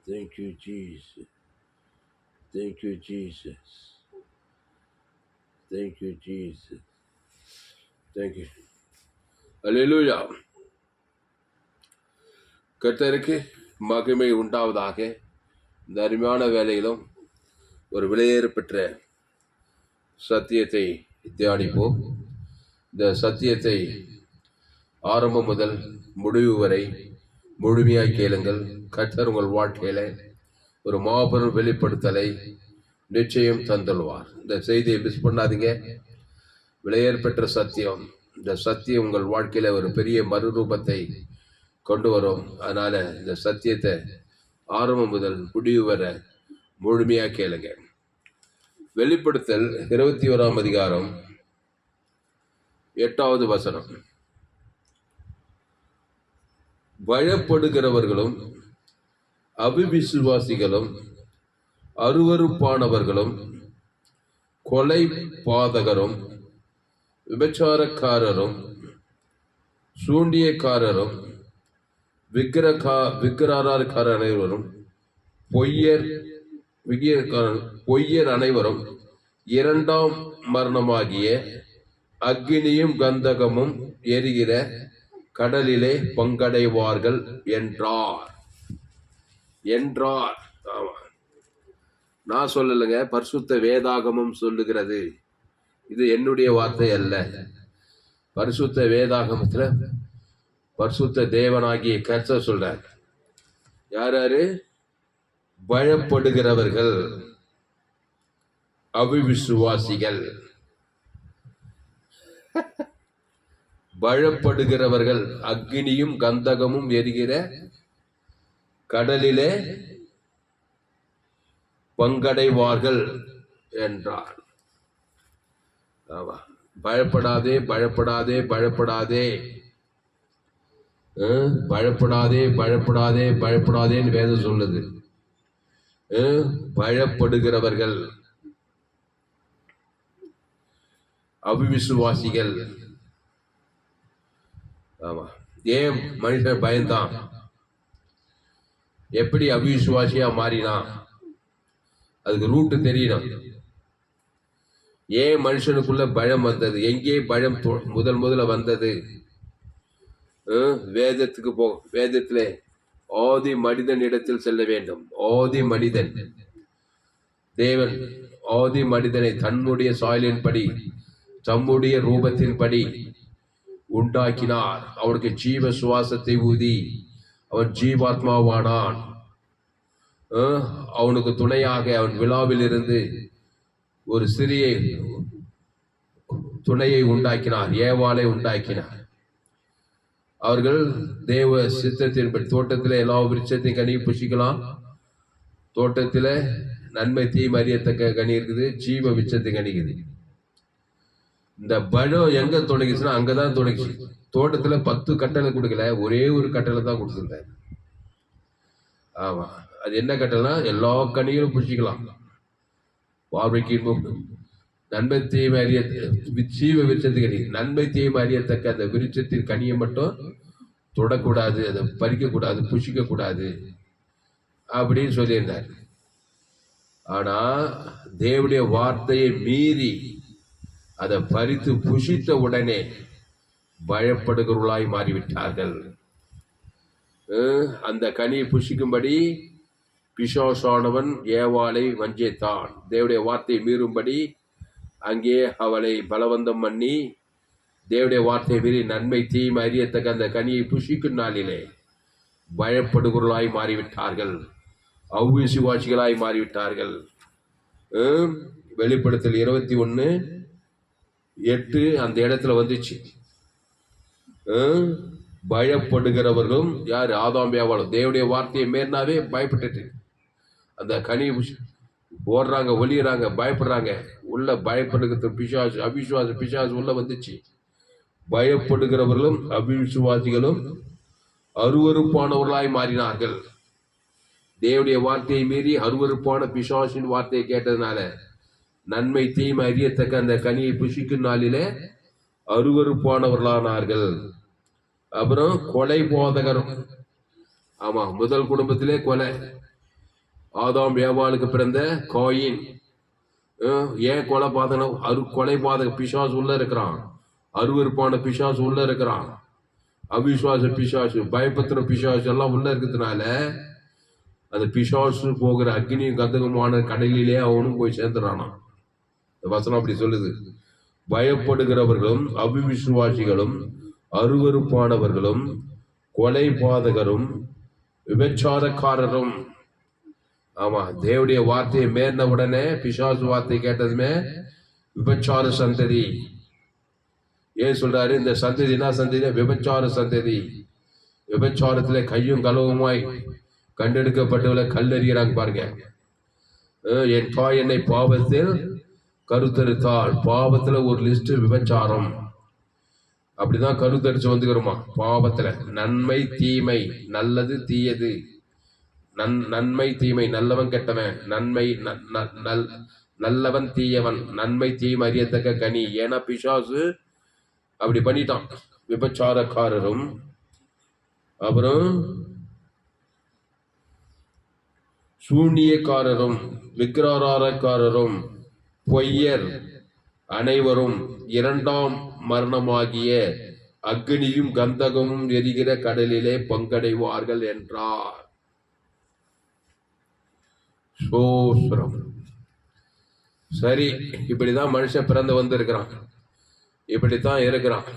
Thank you, Jesus. Thank you, Jesus. Thank you, Jesus. Thank you. அல்லேலூயா. கர்த்தருக்கு மகிமை உண்டாவதாக. இந்த அருமையான வேலையிலும் ஒரு விலையேற பெற்ற சத்தியத்தை தியானிப்போம். இந்த சத்தியத்தை ஆரம்பம் முதல் முடிவு வரை முழுமையாய் கேளுங்கள். கர்த்தர் உங்கள் வாழ்க்கையில ஒரு மாபெரும் வெளிப்படுத்தலை நிச்சயம் தந்துள்வார். இந்த செய்தியை மிஸ் பண்ணாதீங்க. விலையேற பெற்ற சத்தியம். இந்த சத்தியம் உங்கள் வாழ்க்கையில ஒரு பெரிய மறுரூபத்தை கொண்டு வரும். அதனால இந்த சத்தியத்தை ஆரம்பம் முதல் முடிவு வர முழுமையா கேளுங்க. வெளிப்படுத்தல் 21ஆம் அதிகாரம் 8வது வசனம். பயப்படுகிறவர்களும் அவிவிசுவாசிகளும் அருவருப்பானவர்களும் கொலை பாதகரும் விபச்சாரக்காரரும் சூண்டியக்காரரும் விக்கிரகாரக்கார அனைவரும் பொய்யர் அனைவரும் இரண்டாம் மரணமாகிய அக்கினியும் கந்தகமும் எரிகிற கடலிலே பங்கடைவார்கள் என்றார். ஆமா, நான் சொல்லலைங்க, பரிசுத்த வேதாகமம் சொல்லுகிறது. இது என்னுடைய வார்த்தை அல்ல. பரிசுத்த வேதாகமத்துல பரிசுத்த தேவனாகிய கர்த்தர் சொல்றார். யாரு? பயப்படுகிறவர்கள், அவிவிசுவாசிகள். பயப்படுகிறவர்கள் அக்னியும் கந்தகமும் எரிகிற கடலிலே பங்கடைவார்கள் என்றார். பயப்படாதே, பயப்படாதே, பயப்படாதே, பயப்படாதே, பயப்படாதே, பயப்படாதேன்னு வேதம் சொல்லுது. பயப்படுகிறவர்கள், அவிவிசுவாசிகள். ஆமா, ஏன் மனுஷன் பயந்தான்? எப்படி அவிவிசுவாசியா மாறினான்? அதுக்கு ரூட்டு தெரியணும். ஏன் மனுஷனுக்குள்ள பயம் வந்தது? எங்கே பயம் முதல்ல வந்தது? வேதத்துக்கு போ. வேதத்திலே ஆதி மனிதன் இடத்தில் செல்ல வேண்டும். ஆதி மனிதன், தேவன் ஆதி மனிதனை தன்னுடைய சாயலின்படி தம்முடைய ரூபத்தின்படி உண்டாக்கினார். அவனுக்கு ஜீவ சுவாசத்தை ஊதி அவன் ஜீவாத்மாவானான். அவனுக்கு துணையாக அவன் விழாவில் இருந்து ஒரு சிறிய துணையை உண்டாக்கினார், ஏவாளை உண்டாக்கினார். அவர்கள் தேவ சித்தத்தின்படி தோட்டத்தில் எல்லா விருட்சத்தையும் கனி புசிக்கலாம். தோட்டத்தில் நன்மை தீமை அறியத்தக்க கனி இருக்குது, ஜீவ விருட்சத்தை கனிக்குது. இந்த பயம் எங்க தொடங்கிச்சுன்னா அங்கதான் தொடங்கிச்சு. தோட்டத்துல 10 கட்டளை கொடுக்கல, ஒரே ஒரு கட்டளை தான் கொடுத்துருந்தாரு. ஆமா, அது என்ன கட்டளைனா எல்லா கனிகளும் புசிக்கலாம். பார்வைக்கு நன்மை தீமை அறிய ஜீவ விருட்சத்து கனி, நன்மை தீமை அறியத்தக்க அந்த விருட்சத்தின் கனியை மட்டும் தொடக்கூடாது, அதை பறிக்க கூடாது, புசிக்க கூடாது அப்படின்னு சொல்லியிருந்தார். ஆனா தேவனுடைய வார்த்தையை மீறி அதை பறித்து புசித்த உடனே பயப்படுகிறவர்களாய் மாறிவிட்டார்கள். அந்த கனியை புசிக்கும்படி பிசாசானவன் ஏவாளை வஞ்சித்தான். தேவனுடைய வார்த்தையை மீறும்படி அங்கே அவளை பலவந்தம் பண்ணி தேவனுடைய வார்த்தையை மீறி நன்மை தீமை அறியத்தக்க அந்த கனியை புசிக்கும் நாளிலே பயப்படுகிறவர்களாய் மாறிவிட்டார்கள், அவ்விசுவாசிகளாய் மாறிவிட்டார்கள். வெளிப்படுத்தல் 21:8 அந்த இடத்துல வந்துச்சு. பயப்படுகிறவர்களும் யாரு? ஆதாம் ஏவாளும். தேவனுடைய வார்த்தையை மேற்னாவே பயப்பட்டுட்டு அந்த கனி ஓடுறாங்க, ஒளியறாங்க, பயப்படுறாங்க. உள்ள பயப்படுகிறது பிசாசு, அவிசுவாச பிசாசு உள்ள வந்துச்சு. பயப்படுகிறவர்களும் அவிசுவாசிகளும் அருவருப்பானவர்களாய் மாறினார்கள். தேவனுடைய வார்த்தையை மீறி அருவருப்பான பிசாசின் வார்த்தையை கேட்டதுனால நன்மை தீமை அறியத்தக்க அந்த கனியை புசிக்கும் நாளிலே அருவருப்பானவர்களானார்கள். அப்புறம் கொலை போதகரும். ஆமா, முதல் குடும்பத்திலே கொலை. ஆதாம் ஏவாளுக்கு பிறந்த காயின். ஏன் கொலைபாதகம்? கொலைபாதக பிசாசு உள்ள இருக்கிறான், அருவருப்பான பிசாசு உள்ள இருக்கிறான், அவிசுவாச பிசாசு, பயப்பத்திர பிசாசு எல்லாம் உள்ள இருக்கிறதுனால அந்த பிசாசு போகிற அக்னியும் கந்தகமான கடலிலே அவனும் போய் சேர்ந்துறானா. வசனம் அப்படி சொல்லுது. பயப்படுகிறவர்களும் அவிசுவாசிகளும் அருவருப்பானவர்களும் கொலைபாதகரும் விபச்சாரக்காரரும். ஆமா, தேவடைய வார்த்தையை மேர்ந்த உடனே பிசாசு வார்த்தை கேட்டதுமே விபச்சார சந்ததி. ஏன் சொல்றாரு? இந்த சந்ததி என்ன சந்ததி? விபச்சார சந்ததி. விபச்சாரத்துல கையும் களவுமாய் கண்டெடுக்கப்பட்டவளை கல்லறிகிறாங்க பாருங்க. என் தாய் என்னை பாவத்தில் கருத்தரித்தாள். பாவத்துல ஒரு லிஸ்ட் விபச்சாரம். அப்படிதான் கருத்தரிச்சு வந்துக்கிறோமா பாவத்துல. நன்மை தீமை, நல்லது தீயது, நன்மை தீமை, நல்லவன் கெட்டவன், நன்மை நல்லவன் தீயவன், நன்மை தீமை அறியத்தக்க கனி. ஏன்னா பிசாசு அப்படி பண்ணிட்டான். விபச்சாரக்காரரும் அப்புறம் சூனியக்காரரும் விக்கிரகாரக்காரரும் பொய்யர் அனைவரும் இரண்டாம் மரணமாகிய அக்னியும் கந்தகமும் எரிகிற கடலிலே பங்கடைவார்கள் என்றார். சோஸ்ரம். சரி, இப்படிதான் மனுஷன் பிறந்து வந்திருக்கிறான், இப்படித்தான் இருக்கிறான்.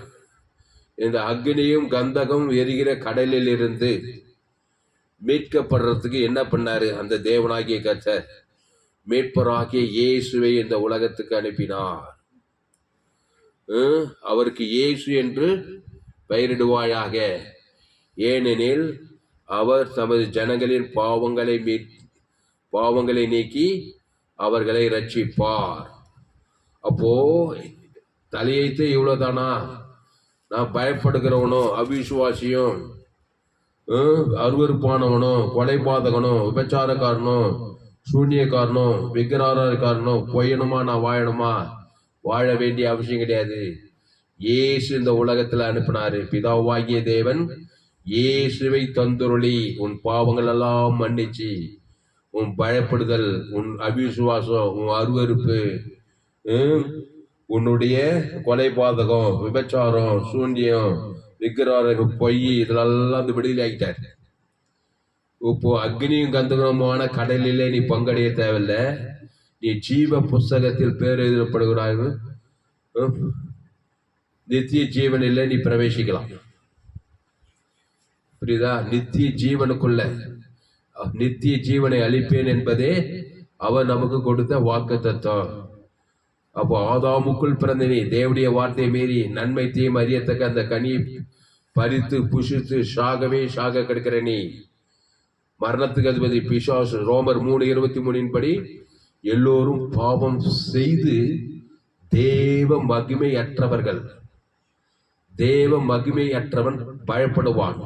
இந்த அக்னியும் கந்தகம் எரிகிற கடலில் இருந்து மீட்கப்படுறதுக்கு என்ன பண்ணாரு? அந்த தேவனாகிய கர்த்தர் மீட்பராகிய இயேசுவை இந்த உலகத்துக்கு அனுப்பினார். அவருக்கு இயேசு என்று பெயரிடுவாயாக, ஏனெனில் அவர் தமது ஜனங்களின் பாவங்களை நீக்கி அவர்களை ரட்சிப்பார். அப்போ தலையைத்து இவ்வளவுதானா? நான் பயப்படுகிறவனும் அவிசுவாசியும் அருவருப்பானவனும் கொலைபாதகனும் விபச்சாரக்காரனும் சூன்யக்காரனும் விக்கிரகாரக்காரனும் பொய்யணுமா? நான் வாழணுமா? வாழ வேண்டிய அவசியம் கிடையாது. இயேசு இந்த உலகத்துல அனுப்பினாரு. பிதாவாகிய தேவன் இயேசுவை தந்துருளி உன் பாவங்கள் எல்லாம் மன்னிச்சு, உன் பயப்படுதல், உன் அவிசுவாசம், உன் அருவருப்பு, உன்னுடைய கொலைபாதகம், விபச்சாரம், சூன்யம், விக்கிரக பொய், இதெல்லாம் விடுதலை ஆகிட்டார். இப்போ அக்னியும் கந்தகமான கடலிலே நீ பங்கடைய தேவையில்லை. நீ ஜீவ புஸ்தகத்தில் பேர் எழுதப்படுகிறாய். நித்திய ஜீவனில் நீ பிரவேசிக்கலாம். புரியுதா? நித்திய ஜீவனுக்குள்ள நித்திய ஜீவனை அளிப்பேன் என்பதே அவர் நமக்கு கொடுத்த வாக்கு தத்துவம். அப்போ ஆதாமுக்குள் பிறந்த நீ தேவடைய வார்த்தை மீறி நன்மை தீமை அறியத்தக்க அந்த கனியை பறித்து புஷித்து சாக கிடக்கிற நீ மரணத்துக்கு அதிபதி பிசாசு. ரோமர் 3:23 படி எல்லோரும் பாவம் செய்து தேவ மகிமையற்றவர்கள். தேவ மகிமையற்றவன் பயப்படுவான்,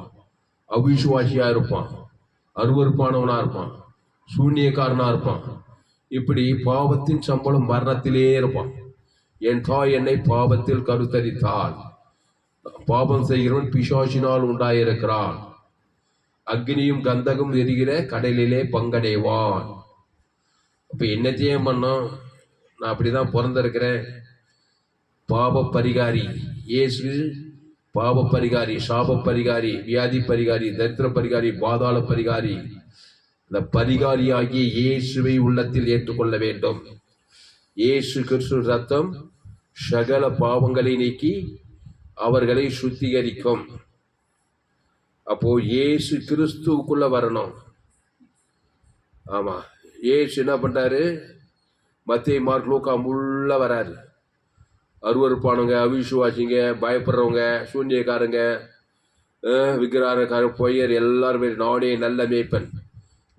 அவிசுவாசியா இருப்பான், அருவருப்பானவனா இருப்பான், சூன்யக்காரனா இருப்பான். இப்படி பாவத்தின் சம்பளம் மரணத்திலே இருப்பான். என் தாய் என்னை பாவத்தில் கருத்தரித்தாள். பாவம் செய்கிறவன் பிசாசினால் உண்டாயிருக்கிறான். அக்னியும் கந்தகம் எரிகிற கடலிலே பங்கடைவான். அப்ப என்னத்தையும் பண்ணோம்? நான் அப்படிதான் பிறந்திருக்கிறேன். பாவ பரிகாரி இயேசு, பாவ பரிகாரி, சாப பரிகாரி, வியாதி பரிகாரி, தரித்திர பரிகாரி, பாதாள பரிகாரி. இந்த பரிகாரியாகிய இயேசுவை உள்ளத்தில் ஏற்றுக்கொள்ள வேண்டும். இயேசு கிறிஸ்து ரத்தம் சகல பாவங்களை நீக்கி அவர்களை சுத்திகரிக்கும். அப்போ இயேசு கிறிஸ்துவுக்குள்ள வரணும். ஆமா, இயேசு என்ன பண்றாரு? மத்தேயு, மார்க், லூக்கா உள்ள வராரு. அருவருப்பானவங்க, அவிசுவாசிங்க, பயப்படுறவங்க, சூன்யக்காரங்க, விக்கிரகாரக்காரர், பொய்யர் எல்லாருமே நானே நல்ல மேய்ப்பன்,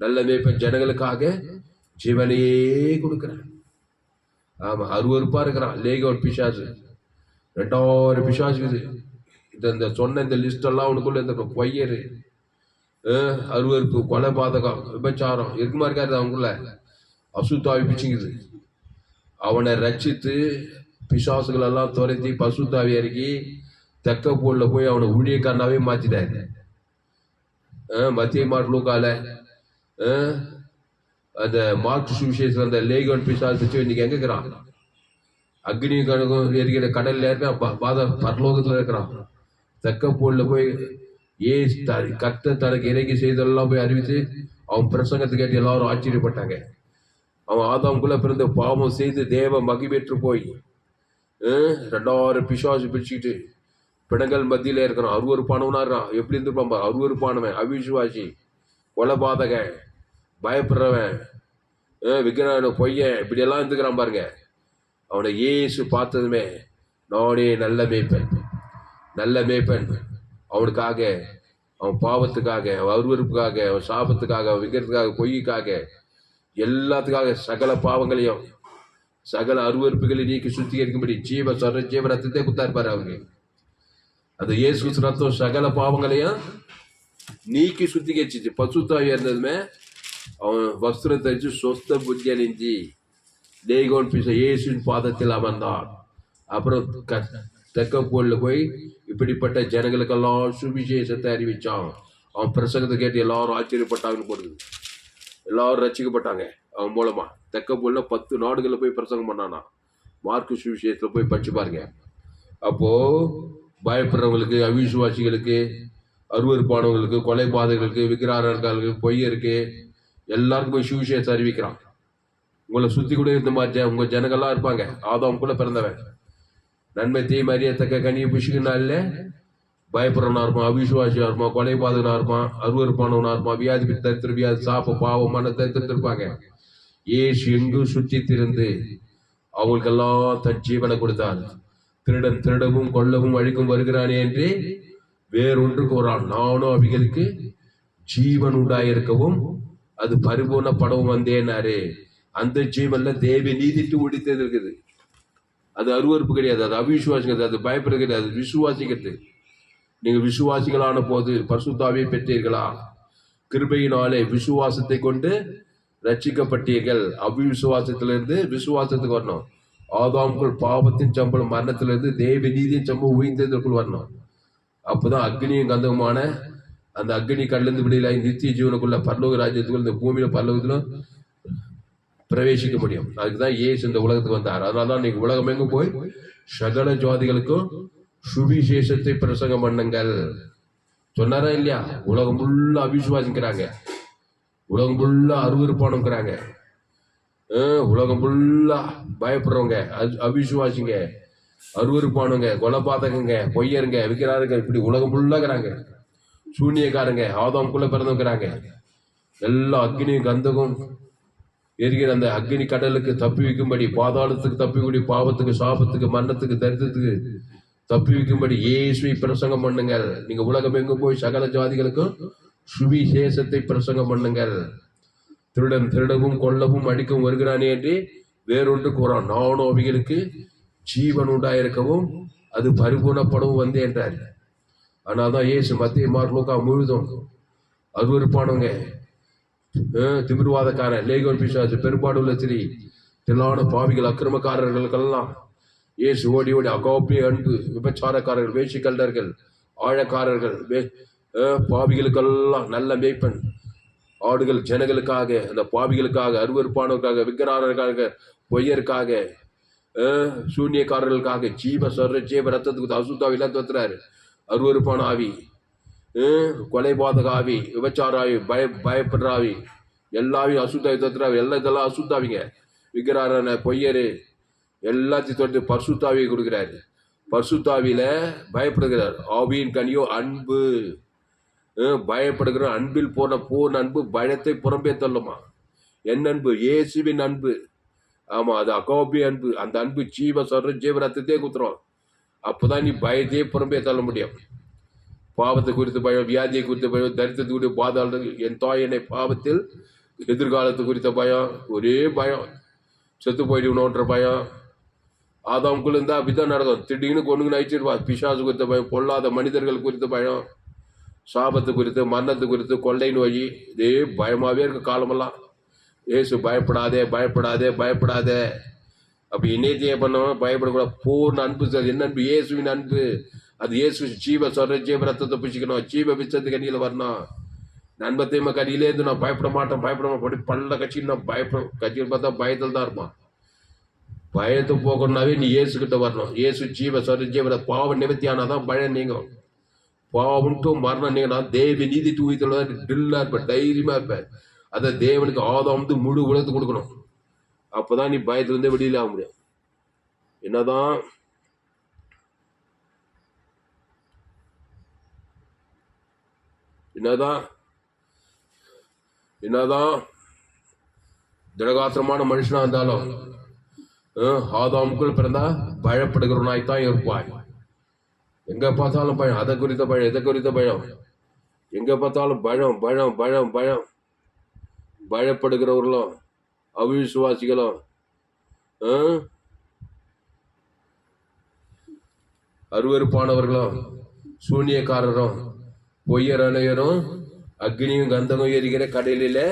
நல்ல மேய்ப்பன் ஜனங்களுக்காக ஜீவனையே கொடுக்கிறான். ஆமா, அருவருப்பா இருக்கிறான். லேகோன் பிசாசு 2000 பிசாசு இது. இந்த சொன்ன இந்த லிஸ்ட் எல்லாம் அவனுக்குள்ள இந்த பொய்யரு, அருவருப்பு, கொலைபாதகம், விபச்சாரம் இருக்குமா இருக்காது அவங்களுக்குள்ள. அசுத்தாவி பிச்சுங்குது. அவனை ரட்சித்து பிசாசுகள் எல்லாம் துரத்தி பசுத்தாவி இறக்கி தெக்க போல போய் அவனை ஊழியக்காரனாவே மாத்திட்டாரு. மத்திய மார்க், லூக்கால அந்த மார்க் சுவிசேஷத்துல அந்த லேகோன் பிசாசு இன்னைக்கு எங்க இருக்கிறான்? அக்னி கணக்கும் எரிக்கிற கடல்ல இருக்கான், பரலோகத்துல இருக்கிறான். தக்கப்போல்ல போய் கத்த தனக்கு இறங்கி செய்தெல்லாம் போய் அறிவித்து அவன் பிரசங்கத்தை கேட்டு எல்லாரும் ஆச்சரியப்பட்டாங்க. அவன் ஆதாமுக்குள்ள பிறந்த பாவம் செய்து தேவ மகிழ்ச்சி போய் 2000 பிசாசு பிடிச்சிக்கிட்டு பிணங்கள் மத்தியில இருக்கிறான். அருவருப்பானவனா இருக்கான். எப்படி இருந்துருப்பான்? அருவருப்பானவன், அவிசுவாசி, கொலைபாதகன், பயப்படுறவன், விக்கிரகன், பொய்யன், இப்படி எல்லாம் இருந்துக்கிறான் பாருங்க. அவனை இயேசு பார்த்ததுமே, நானே நல்ல மேய்ப்பன், நல்ல மேய்ப்பன், அவனுக்காக, அவன் பாவத்துக்காக, அவன் அருவருப்புக்காக, அவன் சாபத்துக்காக, அவன் விக்கிறதுக்காக, பொய்யுக்காக, எல்லாத்துக்காக சகல பாவங்களையும் சகல அருவருப்புகளையும் நீக்கி சுத்திகரிக்கும்படி ஜீவ ரத்தத்தை குத்தாருப்பாரு அவங்க. அந்த இயேசு ரத்தம் சகல பாவங்களையும் நீக்கி சுத்திகரிச்சிச்சு. பசுத்தாவியா இருந்ததுமே அவன் வஸ்திரம் தரிச்சு சொஸ்த புத்தி அணிஞ்சி லேகோன் பிசா இயேசுவின் பாதத்தில் அமர்ந்தான். அப்புறம் தெக்கப்போல்ல போய் இப்படிப்பட்ட ஜனங்களுக்கெல்லாம் சுவிசேஷத்தை அறிவிச்சான். அவன் பிரசங்கத்தை கேட்டு எல்லாரும் ஆச்சரியப்பட்டாங்கன்னு போடுது. எல்லாரும் ரசிக்கப்பட்டாங்க அவன் மூலமா. தெக்கப்போல்ல 10 நாடுகளில் போய் பிரசங்கம் பண்ணானா. மார்க்கு சுவிசேஷத்துல போய் படிச்சு பாருங்க. அப்போ பயப்படுறவங்களுக்கு, அவிசுவாசிகளுக்கு, அருவருப்பானவங்களுக்கு, கொலைபாதகளுக்கு, விக்கிரகாரர்களுக்கு, பொய்யருக்கு, எல்லாருக்கும் போய் சுவிசேஷத்தை அறிவிக்கிறான். உங்களை சுத்தி கூட இருந்த மாதிரி உங்க ஜனங்கள்லாம் இருப்பாங்க. ஆதாம் கூட பிறந்தவன். நன்மை தீமை அறியத்தக்க கனியை புஷிக்கனா இல்ல, பயப்படுறவனா இருப்பான், அவிசுவாசியா இருப்பான், கொலைபாதகனா இருப்பான், அருவருப்பானவனா இருப்பான், வியாதி தரித்திர வியாதி சாப்ப பாவமான தரித்திரத்து இருப்பாங்க. ஏசு எங்கும் சுற்றி திருந்து அவங்களுக்கெல்லாம் தன் ஜீவனை கொடுத்தார். திருடன் திருடவும் கொல்லவும் அழிக்கும் வருகிறானே என்று வேறொன்றுக்கு வரான். நானும் அவைகளுக்கு ஜீவன் உண்டாயிருக்கவும் அது பரிபூர்ணப்படவும் வந்தேன்னாரு. அந்த ஜீவன்ல தேவ நீதிட்டு ஒழித்தது இருக்குது. அது அருவறுப்பு கிடையாது, அது அவிசுவாசிக்கிறது, அது பயப்படுறது கிடையாது, அது விசுவாசிக்கிறது. நீங்க விசுவாசிகளான போது பரிசுத்தாவியை பெற்றீர்களா? கிருபையினாலே விசுவாசத்தை கொண்டு ரட்சிக்கப்பட்டீர்கள். அவிசுவாசத்திலிருந்து விசுவாசத்துக்கு வரணும். ஆதாமுக்குள் பாவத்தின் சம்பளம் மரணத்திலிருந்து தேவ நீதியின் சம்பளம் உயிர்த்ததற்குள் வரணும். அப்பதான் அக்னியும் கந்தகமான அந்த அக்னி கடலிருந்து விடையில நித்திய ஜீவனுக்குள்ள பரலோக ராஜ்யத்துக்குள்ள இந்த பூமியில பரலோகத்திலும் பிரவேசிக்க முடியும். அதுக்குதான் ஏசு இந்த உலகத்துக்கு வந்தார். அதனாலதான் நீங்க உலகம் எங்கும் போய் சகல ஜாதிகளுக்கும் சுவிசேஷத்தை பிரசங்கம் பண்ணுங்கள் சொன்னாரா இல்லையா? உலகம் ஃபுல்லா அவிசுவாசிக்கிறாங்க, உலகம் ஃபுல்லா அருவருப்பானுங்கிறாங்க, உலகம் ஃபுல்லா பயப்படுறவங்க, அவிசுவாசிங்க, அருவருப்பானுங்க, கொலைபாதகங்க, பொய்யருங்க, விற்கிறாருங்க, இப்படி உலகம் ஃபுல்லாகிறாங்க. சூனியக்காரங்க, ஆதாமுக்குள்ள பிறந்தவங்கிறாங்க. எல்லா அக்னியும் கந்தகம் எரிகிற அந்த அக்னி கடலுக்கு தப்பி வைக்கும்படி, பாதாளத்துக்கு தப்பிக்கும்படி, பாவத்துக்கு, சாபத்துக்கு, மரணத்துக்கு, தரித்திரத்துக்கு தப்பி வைக்கும்படி இயேசுவை பிரசங்கம் பண்ணுங்கள். நீங்க உலகம் எங்கும் போய் சகல ஜாதிகளுக்கும் சுவிசேஷத்தை பிரசங்கம் பண்ணுங்கள். திருடன் திருடவும் கொல்லவும் அடிக்கவும் வருகிறானே என்று வேறொன்று கூறான். நானும் அவைகளுக்கு ஜீவன் உண்டாயிருக்கவும் அது பரிபூர்ணப்படவும் வந்தேன் என்றார். ஆனால்தான் இயேசு மத்திய மார்க் லூக்கா முழுதும் அருவருப்பானவங்க, திமிர்வாதக்காரன், லேகோன் பிசாசு, பெரும்பாடுள்ள ஸ்திரீ, தில்லான பாவிகள், அக்கிரமக்காரர்களுக்கெல்லாம் இயேசு ஓடி ஓடி அகோப்பிய அன்பு, விபச்சாரக்காரர்கள், வேட்சிக்கல்டர்கள், ஆழக்காரர்கள், பாவிகளுக்கெல்லாம் நல்ல மேய்ப்பன், ஆடுகள் ஜனங்களுக்காக, அந்த பாவிகளுக்காக, அருவருப்பானவர்களுக்காக, விக்கிரகாரர்களுக்காக, பொய்யருக்காக, சூன்யக்காரர்களுக்காக ஜீவ ரத்தத்துக்கு அசுத்தாவி எல்லாம் தோத்துறாரு. அருவருப்பான ஆவி, கொலைபாதக ஆவி, விபச்சார ஆவி, பயப்படுற ஆவி, எல்லாவையும் அசுத்தாவி தோத்துறாவி. எல்லாம் இதெல்லாம் அசுத்தாவிங்க. விக்கிரகாரன, பொய்யரு எல்லாத்தையும் தொட்டு பரிசுத்தாவியை கொடுக்கிறாரு. பரிசுத்தாவியில பயப்படுகிறார். ஆவியின் கனியோ அன்பு. பயப்படுகிற அன்பில் போன பூர்ண அன்பு பயத்தை புறம்பே தள்ளுமா. என் அன்பு? இயேசுவின் அன்பு. ஆமா, அது அகோபி அன்பு. அந்த அன்பு ஜீவ ரத்தத்தையே குத்துறோம். அப்பதான் நீ பயத்தையே புறம்பே தள்ள முடியும். பாவத்தை குறித்த பயம், வியாதியை குறித்த பயம், தரித்திரத்தை குறித்த பாதாளத்துக்கு, என் தாய் என்னை பாவத்தில், எதிர்காலத்து குறித்த பயம், ஒரே பயம், செத்து போயிடுவோன்ற பயம். ஆதாமுக்குள்ள இருந்தா அப்படிதான் நடக்கும். திடீர்னு கொண்டுங்க நயிச்சிருவா. பிசாசு குறித்த பயம், பொல்லாத மனிதர்கள் குறித்த பயம், சாபத்து குறித்து, மரணத்து குறித்து, கொள்ளை நோய், இதே பயமாவே இருக்க காலமெல்லாம். ஏசு பயப்படாதே பயப்படாதே பயப்படாதே. அப்ப இன்னைத்தையே பண்ணவன் பயப்படக்கூடாது. பூர்ண அன்பு. என்ன அன்பு? இயேசுவின் அன்பு. அது இயேசு ஜீவ ரத்தத்தை பிடிச்சிக்கணும். ஜீவ விச்சத்து கண்ணியில வரணும். நண்ப தீமை கடியிலேருந்து நான் பயப்பட மாட்டேன் பல்ல கட்சின்னு நான் கட்சின்னு பார்த்தா பயத்தில் தான் இருப்பான். பயத்தை போகணும்னாவே நீ இயேசு கிட்ட வரணும். இயேசு ஜீவ ஜீவன பாவ நிவர்த்தியானாதான் பயம் நீங்கும். பாவம்ட்டு மரணம் நீங்க தேவி நீதி தூயத்துல டில்லா இருப்ப, தைரியமா இருப்ப. அத தேவனுக்கு ஆதாம் முழு உலகத்து கொடுக்கணும். அப்பதான் நீ பயத்துல இருந்தே வெளியில ஆக முடியும். என்னதான் என்னதான் என்னதான் திடகாத்திரமான மனுஷனா இருந்தாலும் ஆதாமுக்குள் பிறந்தா பயப்படுகிறவனாய்த்தான் இருப்பாய். எங்க பார்த்தாலும் பயம், அதை குறித்த பயம், இதை குறித்த பயம், எங்க பார்த்தாலும் பயம் பயம் பயம் பயம். பயப்படுகிறவர்களும் அவிசுவாசிகளும் அருவருப்பானவர்களும் சூனியக்காரரும் பொய்யர் அனைவரும் அக்னியும் கந்தமும் எரிகிற கடலிலே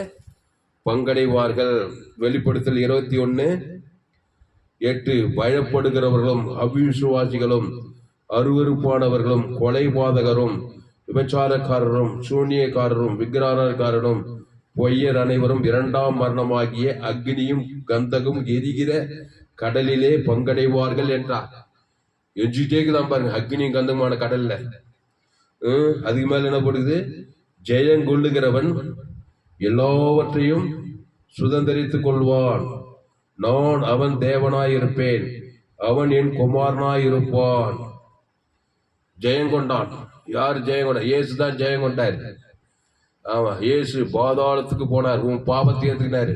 பங்கடைவார்கள். வெளிப்படுத்தல் 21:8. பயப்படுகிறவர்களும் அவிசுவாசிகளும் அருவருப்பானவர்களும் கொலைபாதகரும் விபச்சாரக்காரரும் சூனியக்காரரும் விக்கிரகாரரும் பொய்யர் அனைவரும் 2ஆம் மரணமாகிய அக்னியும் கந்தகம் எரிகிற கடலிலே பங்கடைவார்கள் என்றார். எஜிட்டேக்குதான் பாருங்க, அக்னியும் கந்தகமான கடல்ல. அதுக்கு மேல என்ன போடுது? ஜெயங்கொள்ளுகிறவன் எல்லாவற்றையும் சுதந்திரித்துக் கொள்வான். நான் அவன் தேவனாயிருப்பேன், அவன் என் குமாரனாயிருப்பான். ஜெயங்கொண்டான். யார் ஜெயங்கொண்ட? இயேசுதான் ஜெயங்கொண்டார். ஆமா, இயேசு பாதாளத்துக்கு போனார், உன் பாவத்தை ஏத்துக்கினாரு.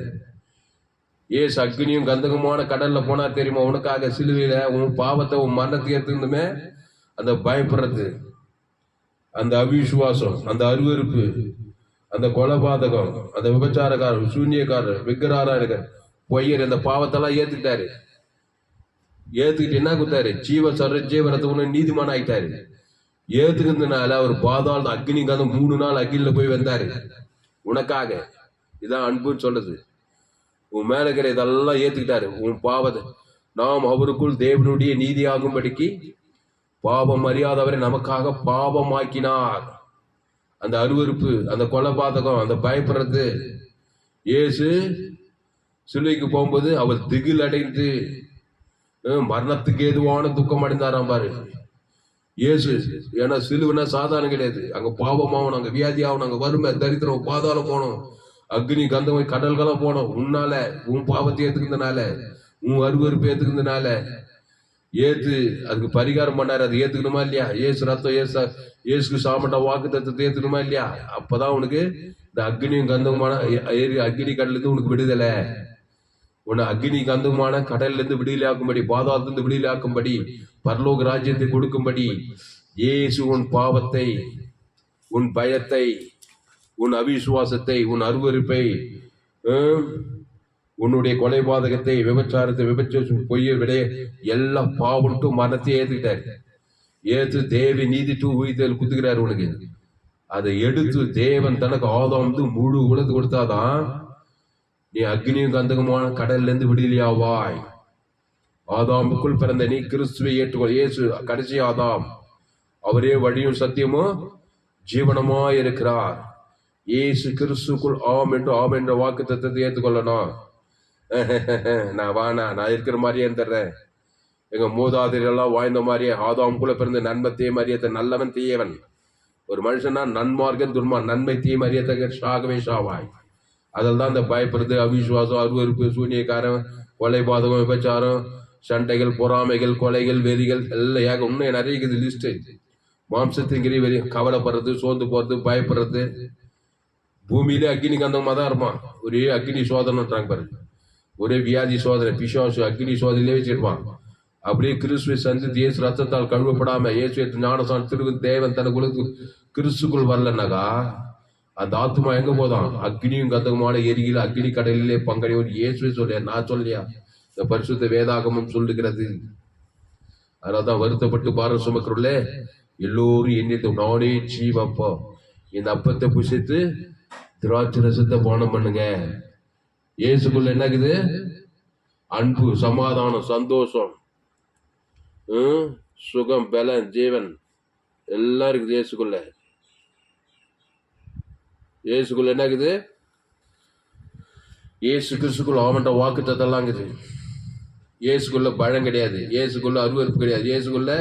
இயேசு அக்னியும் கந்தகமான கடல்ல போனார் தெரியுமா? உனக்காக சிலுவையில உன் பாவத்தை உன் மரணத்தை ஏத்துக்கணுமே. அந்த பயப்படுறது, அந்த அவிசுவாசம், அந்த அருவருப்பு, அந்த கொலைபாதகம், அந்த விபச்சாரக்காரர், சூன்யக்காரர், விக்கிரகாரர், பொய்யர், இந்த பாவத்தெல்லாம் ஏத்துக்கிட்டாரு. ஏத்துக்கிட்டு என்ன கொடுத்தாரு? ஜீவரத்தை உன்னை நீதிமான ஆயிட்டாரு. ஏத்துக்கிறதுனால அவர் பாதாள அக்னி கந்தம் 3 நாள் அக்னியில போய் வந்தாரு உனக்காக. இதான் அன்புன்னு சொல்லுது. உன் மேல இருக்கிற இதெல்லாம் ஏத்துக்கிட்டாரு. உன் பாவத்தை நாம் அவருக்குள் தேவனுடைய நீதியாகும்படிக்கு பாவம் அறியாதவரை நமக்காக பாவமாக்கினார். அந்த அருவருப்பு, அந்த கொலைபாதகம், அந்த பயப்படுறது. இயேசு சிலுவைக்கு போகும்போது அவர் திகில் அடைந்து மரணத்துக்கு ஏதுவான துக்கம் அடைந்தாராம் பாரு இயேசு. ஏன்னா சிலுவைனா சாதாரண கிடையாது. அங்க பாவம் ஆகணும், அங்க வியாதி ஆகணும், அங்க வறுமை, தரித்திரம், பாதாளம் போனோம், அக்னி கந்தம் கடல்களாம் போனோம். உன்னால உன் பாவத்தை ஏத்துக்கிறதுனால, உன் அருவருப்பு ஏத்துக்கிறதுனால ஏத்து அதுக்கு பரிகாரம் பண்ணாரு. அது ஏத்துக்கணுமா இல்லையா? ஏசு ரத்தம், ஏசுக்கு சாமண்ட வாக்கு தத்துவத்தை ஏத்துக்கணுமா இல்லையா? அப்பதான் உனக்கு இந்த அக்னியும் கந்தகமான அக்னி கடல்ல இருந்து உனக்கு விடுதலை. உன்னை அக்னி கந்தகமான கடல்ல இருந்து விடுதலை ஆக்கும்படி, பாதாளத்திலிருந்து விடுதலை ஆக்கும்படி, பரலோக ராஜ்யத்தை கொடுக்கும்படி இயேசு உன் பாவத்தை, உன் பயத்தை, உன் அவிசுவாசத்தை, உன் அருவருப்பை, உன்னுடைய கொலைபாதகத்தை, விபச்சாரத்தை, பொய்ய விட எல்லாம் பாவன்ட்டு மரணத்தை ஏத்துக்கிட்டாரு. ஏத்து தேவி நீதி உயிர்த்தல் குத்துக்கிறாரு உனக்கு. அதை எடுத்து தேவன் தனக்கு ஆதாம் முழு உலகத்து கொடுத்தாதான் நீ அக்னியும் கந்தகமான கடல்ல இருந்து விடுதலையாவாய். ஆதாமுக்குள் பிறந்த நீ கிறிஸ்துவை ஏற்றுக்கொள். இயேசு கடைசி ஆதாம். அவரே வழியும் சத்தியமும் ஜீவனமா இருக்கிறார். இயேசு கிறிஸ்துக்குள் ஆம் என்ற வாக்கு தத்துவத்தை ஏற்றுக்கொள்ளணும். நான் இருக்கிற மாதிரியே தர்றேன். எங்க மூதாதையெல்லாம் வாழ்ந்த மாதிரியே ஆதாமுக்குள்ள பிறந்த நன்மை மரியத்தை நல்லவன் தீயவன். ஒரு மனுஷனா நன்மார்க்கன் துன்மான், நன்மை தீமை அறியத்தக்க சாகவே சாவாய். அதில் தான் இந்த பயப்படுறது, அவிசுவாசம், அருவருப்பு, சூனியக்காரன், கொலைபாதகம், விபச்சாரம், சண்டைகள், பொறாமைகள், கொலைகள், வெறிகள் எல்லாம் ஏக இன்னும் நிறைய இருக்குது லிஸ்ட். மாம்சத்தின் வெறி, கவலைப்படுறது, சோர்ந்து போறது, பயப்படுறது. பூமியிலே அக்னி கந்தமாக தான் இருப்பான். ஒரே அக்னி சோதனைன்றாங்க பாரு, ஒரே வியாதி சோதனை, பிசாசு அக்னி சோதனையிலே வச்சிருப்பான். அப்படியே கிறிஸ்துவை சந்தித்து இயேசு ரத்தத்தால் கழுவப்படாம இயேசு ஞானசான் திரு தேவன் தனக்கு கிறிஸ்துக்குள் வரலன்னாக்கா அந்த ஆத்மா எங்க போதான்? அக்னியும் கந்தகமான எரிகிற அக்னி கடலிலே பங்கடையோர் இயேசுவே சொல்லியா, நான் சொல்லியா? இந்த பரிசுத்த வேதாகமும் சொல்லுகிறது. அதனால்தான் வருத்தப்பட்டு பாரம் சுமக்கிறோம்ல எல்லோரும் எண்ணிட்டு நானே ஜீவப்பா, இந்த அப்பத்தை புசித்து திராட்சை ரசத்தை பானம் பண்ணுங்க. இயேசுக்குள்ள என்ன இருக்குது? அன்பு, சமாதானம், சந்தோஷம், சுகம், பலன், ஜீவன் எல்லாம் இருக்குது இயேசுக்குள்ள. இயேசுக்குள்ள என்ன இருக்குது? இயேசு கிறிஸ்துக்குள்ள அவன்கிட்ட வாக்கு தத்தெல்லாம் இருக்குது. இயேசுக்குள்ள பழம் கிடையாது, இயேசுக்குள்ள அருவருப்பு கிடையாது, இயேசுக்குள்ள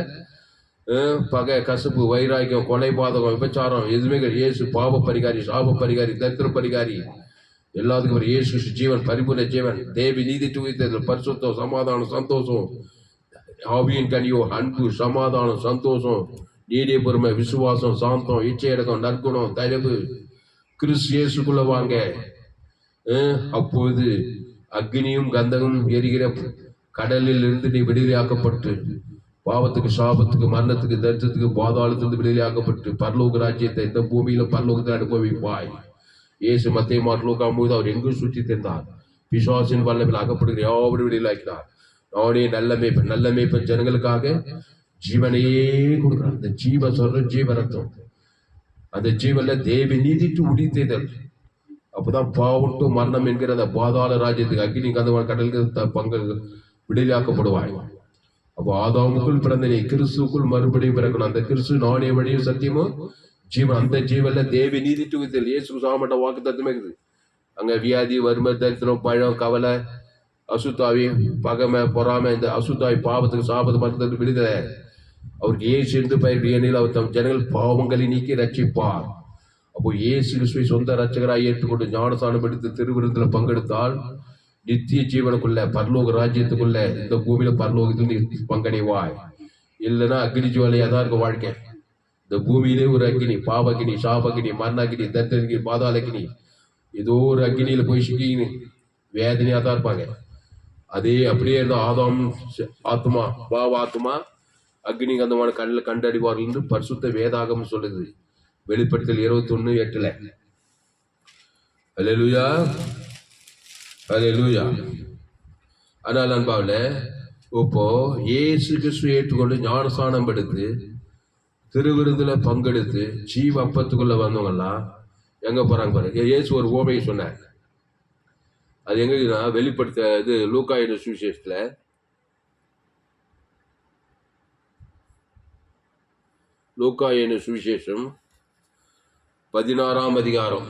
பகை, கசப்பு, வைராக்கியம், கொலை, பாதகம், விபச்சாரம் எதுவுமே கிடையாது. இயேசு பாவ பரிகாரி, சாப பரிகாரி, தத்திர பரிகாரி, எல்லாத்துக்கும் ஒரு இயேசு ஜீவன், பரிபூர்ண ஜீவன், தேவி நீதி துவைத்தல், பரிசுத்தம், சமாதானம், சந்தோஷம், ஆவியின் கனியோ, அன்பு, சமாதானம், சந்தோஷம், நீடிய பொறுமை, விசுவாசம், சாந்தம், இச்சையடக்கம், நற்குணம், தயவு. கிறிஸ்து இயேசுக்குள்ள வாங்க. அப்போது அக்னியும் கந்தகம் எரிகிற கடலில் இருந்து நீ விடுதலையாக்கப்பட்டு, பாவத்துக்கு, சாபத்துக்கு, மரணத்துக்கு, தரிசனத்துக்கு, பாதாளத்திலிருந்து விடுதலையாக்கப்பட்டு பரலோக ராஜ்யத்தை இந்த பூமியில பரலோகத்தில் அனுபவிப்பாய். இயேசு மத்தேயு, மார்க்கு, லூக்கா போது அவர் எங்கும் சுற்றி திரிந்தார். பிசாசின் வல்லமையில் அகப்படுகிற யாவரும் விடுதலையாக்கினார். நானே நல்ல மேய்ப்பன், நல்ல மேய்ப்பன் ஜனங்களுக்காக ஜீவனையே கொடுக்கிறார். அந்த ஜீவ சொல்ற ஜீவ ரத்தம், அந்த ஜீவன்ல தேவி நீதிட்டு உடித்தேதல். அப்பதான் பாவட்டு மரணம் என்கிற அந்த பாதாள ராஜ்யத்துக்கு, அக்னி கந்தவான் கடலுக்கு பங்கு விடுதலையாக்கப்படுவாய். அப்போ ஆதாமுக்குள் பிறந்த நீ கிறிஸ்துக்குள் மறுபடியும் பிறக்கணும். அந்த கிறிஸ்து நானே வழியும் சத்தியமும் ஜீவன். அந்த ஜீவன்ல தேவி நீதி துவித்தல். இயேசு சாமட்ட வாக்கு தத்துவமே இருக்குது. அங்க வியாதி, வறுமை, தரித்திரம், பழம், கவலை, அசுத்தாவி, பகமை, பொறாமை, இந்த அசுத்தாவி, பாவத்துக்கு, சாபத்து, மரணத்துக்கு விடுதலை. அவருக்கு இயேசு என்று பெயர், ஏனில் அவர் தம் ஜனங்கள் பாவங்களை நீக்கி ரட்சிப்பார். அப்போ இயேசு கிறிஸ்துவை சொந்த ரட்சகராய் ஏற்றுக்கொண்டு ஞானஸ்நானம் எடுத்து திருவிருந்துல பங்கெடுத்தால் நித்திய ஜீவனுக்குள்ள, பரலோக ராஜ்யத்துக்குள்ள, இந்த பூமியில பரலோகத்தில் நீ பங்கடைவாய். இல்லைன்னா அக்னி ஜுவாலையா தான் இருக்க வாழ்க்கை. இந்த பூமியிலே ஒரு அக்னி, பாவக்கினி, சாபக்கினி, மரணக்கினி, தத்தனி, பாதாளக்கினி, ஏதோ ஒரு அக்னியில போய் சிக்கின்னு வேதனையா தான் இருப்பாங்க. அதே அப்படியே இருந்த ஆதாம் ஆத்மா, பாவ ஆத்மா அக்னி கந்தமான கண்ணில் கண்டடிவார்கள் என்று பரிசுத்த வேதாகம் சொல்லுது. வெளிப்படுத்தல் 21:8. அல்லேலூயா, அல்லேலூயா. ஆனால் அன்பாவில் இப்போ இயேசு கிறிஸ்துவை ஏற்றுக்கொண்டு ஞானஸ்நானம் எடுத்து திருவிருந்துல பங்கெடுத்து ஜீவ அப்பத்துக்குள்ள வந்தவங்கலாம் எங்க போறாங்க பாருங்க. இயேசு ஒரு ஓமையை சொன்னார். அது எங்கன்னா வெளிப்படுத்த இது லூக்கா என்னும் சுவிசேஷத்துல லூக்கா என்னும் சுவிசேஷம் 16ஆம் அதிகாரம்.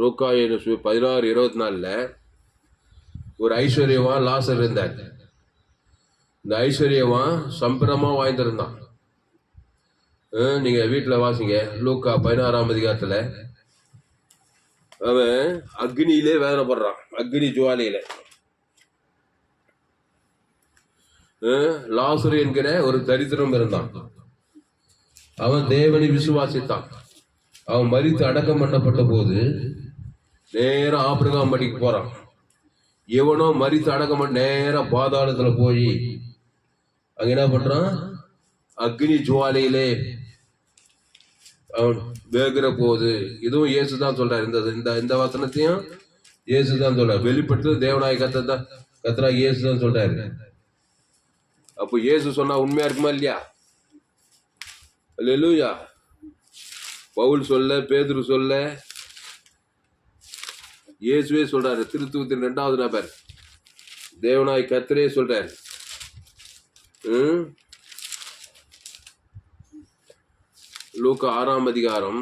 லூக்கா என்னும் 16:24 ஒரு ஐஸ்வர்யவான் லாசர் இருந்தார். இந்த ஐஸ்வர்யவான் சம்பிரமா வாய்ந்திருந்தான். நீங்க வீட்டுல வாசிங்க. லூக்கா 16ஆம் அதிகாரத்துல அவன் அக்னியிலே வேதனைப்படுறான். அக்னி ஜுவாலையில லாசரு என்கிற ஒரு தரித்திரம் இருந்தான். அவன் தேவனை விசுவாசித்தான். அவன் மரித்து அடக்கம் பண்ணப்பட்ட போது நேரம் ஆபிரகாம் படிக்கு போறான். எவனோ மரித்து அடக்கம் பண்ண நேரம் பாதாளத்துல போய் அங்க என்ன பண்றான்? அக்னி ஜுவாலையிலே அவன் வேகிற போது, இதுவும் இயேசுதான் சொல்றாரு. இந்த வசனத்தையும் இயேசுதான் சொல்றாரு. வெளிப்பட்டு தேவனாய் கத்தரா இயேசுதான் சொல்றாரு. அப்போ இயேசு சொன்னா உண்மையா இருக்குமா இல்லையா? அல்லேலூயா. பவுல் சொல்ல, பேதுரு சொல்ல, இயேசுவே சொல்றாரு. திருத்துவத்தின் 2வது நபர் தேவனாய் கர்த்தரே சொல்றாரு. லூக்கா 6ஆம் அதிகாரம்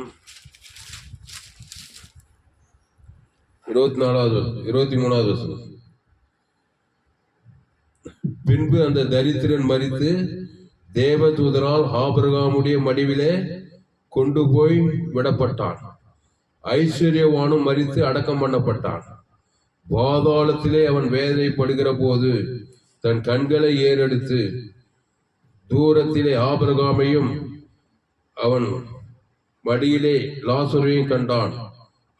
23வது வசனம். பின்பு அந்த தரித்திரன் மரித்து தேவதூதரால் ஆபிரகாமுடைய மடிவிலே கொண்டு போய் விடப்பட்டான். ஐஸ்வர்யவானும் மரித்து அடக்கம் பண்ணப்பட்டான். பாதாளத்திலே அவன் வேதனைப்படுகிற போது தன் கண்களை ஏறெடுத்து தூரத்திலே ஆபிரகாமையும் அவன் மடியிலே லாசரையும் கண்டான்.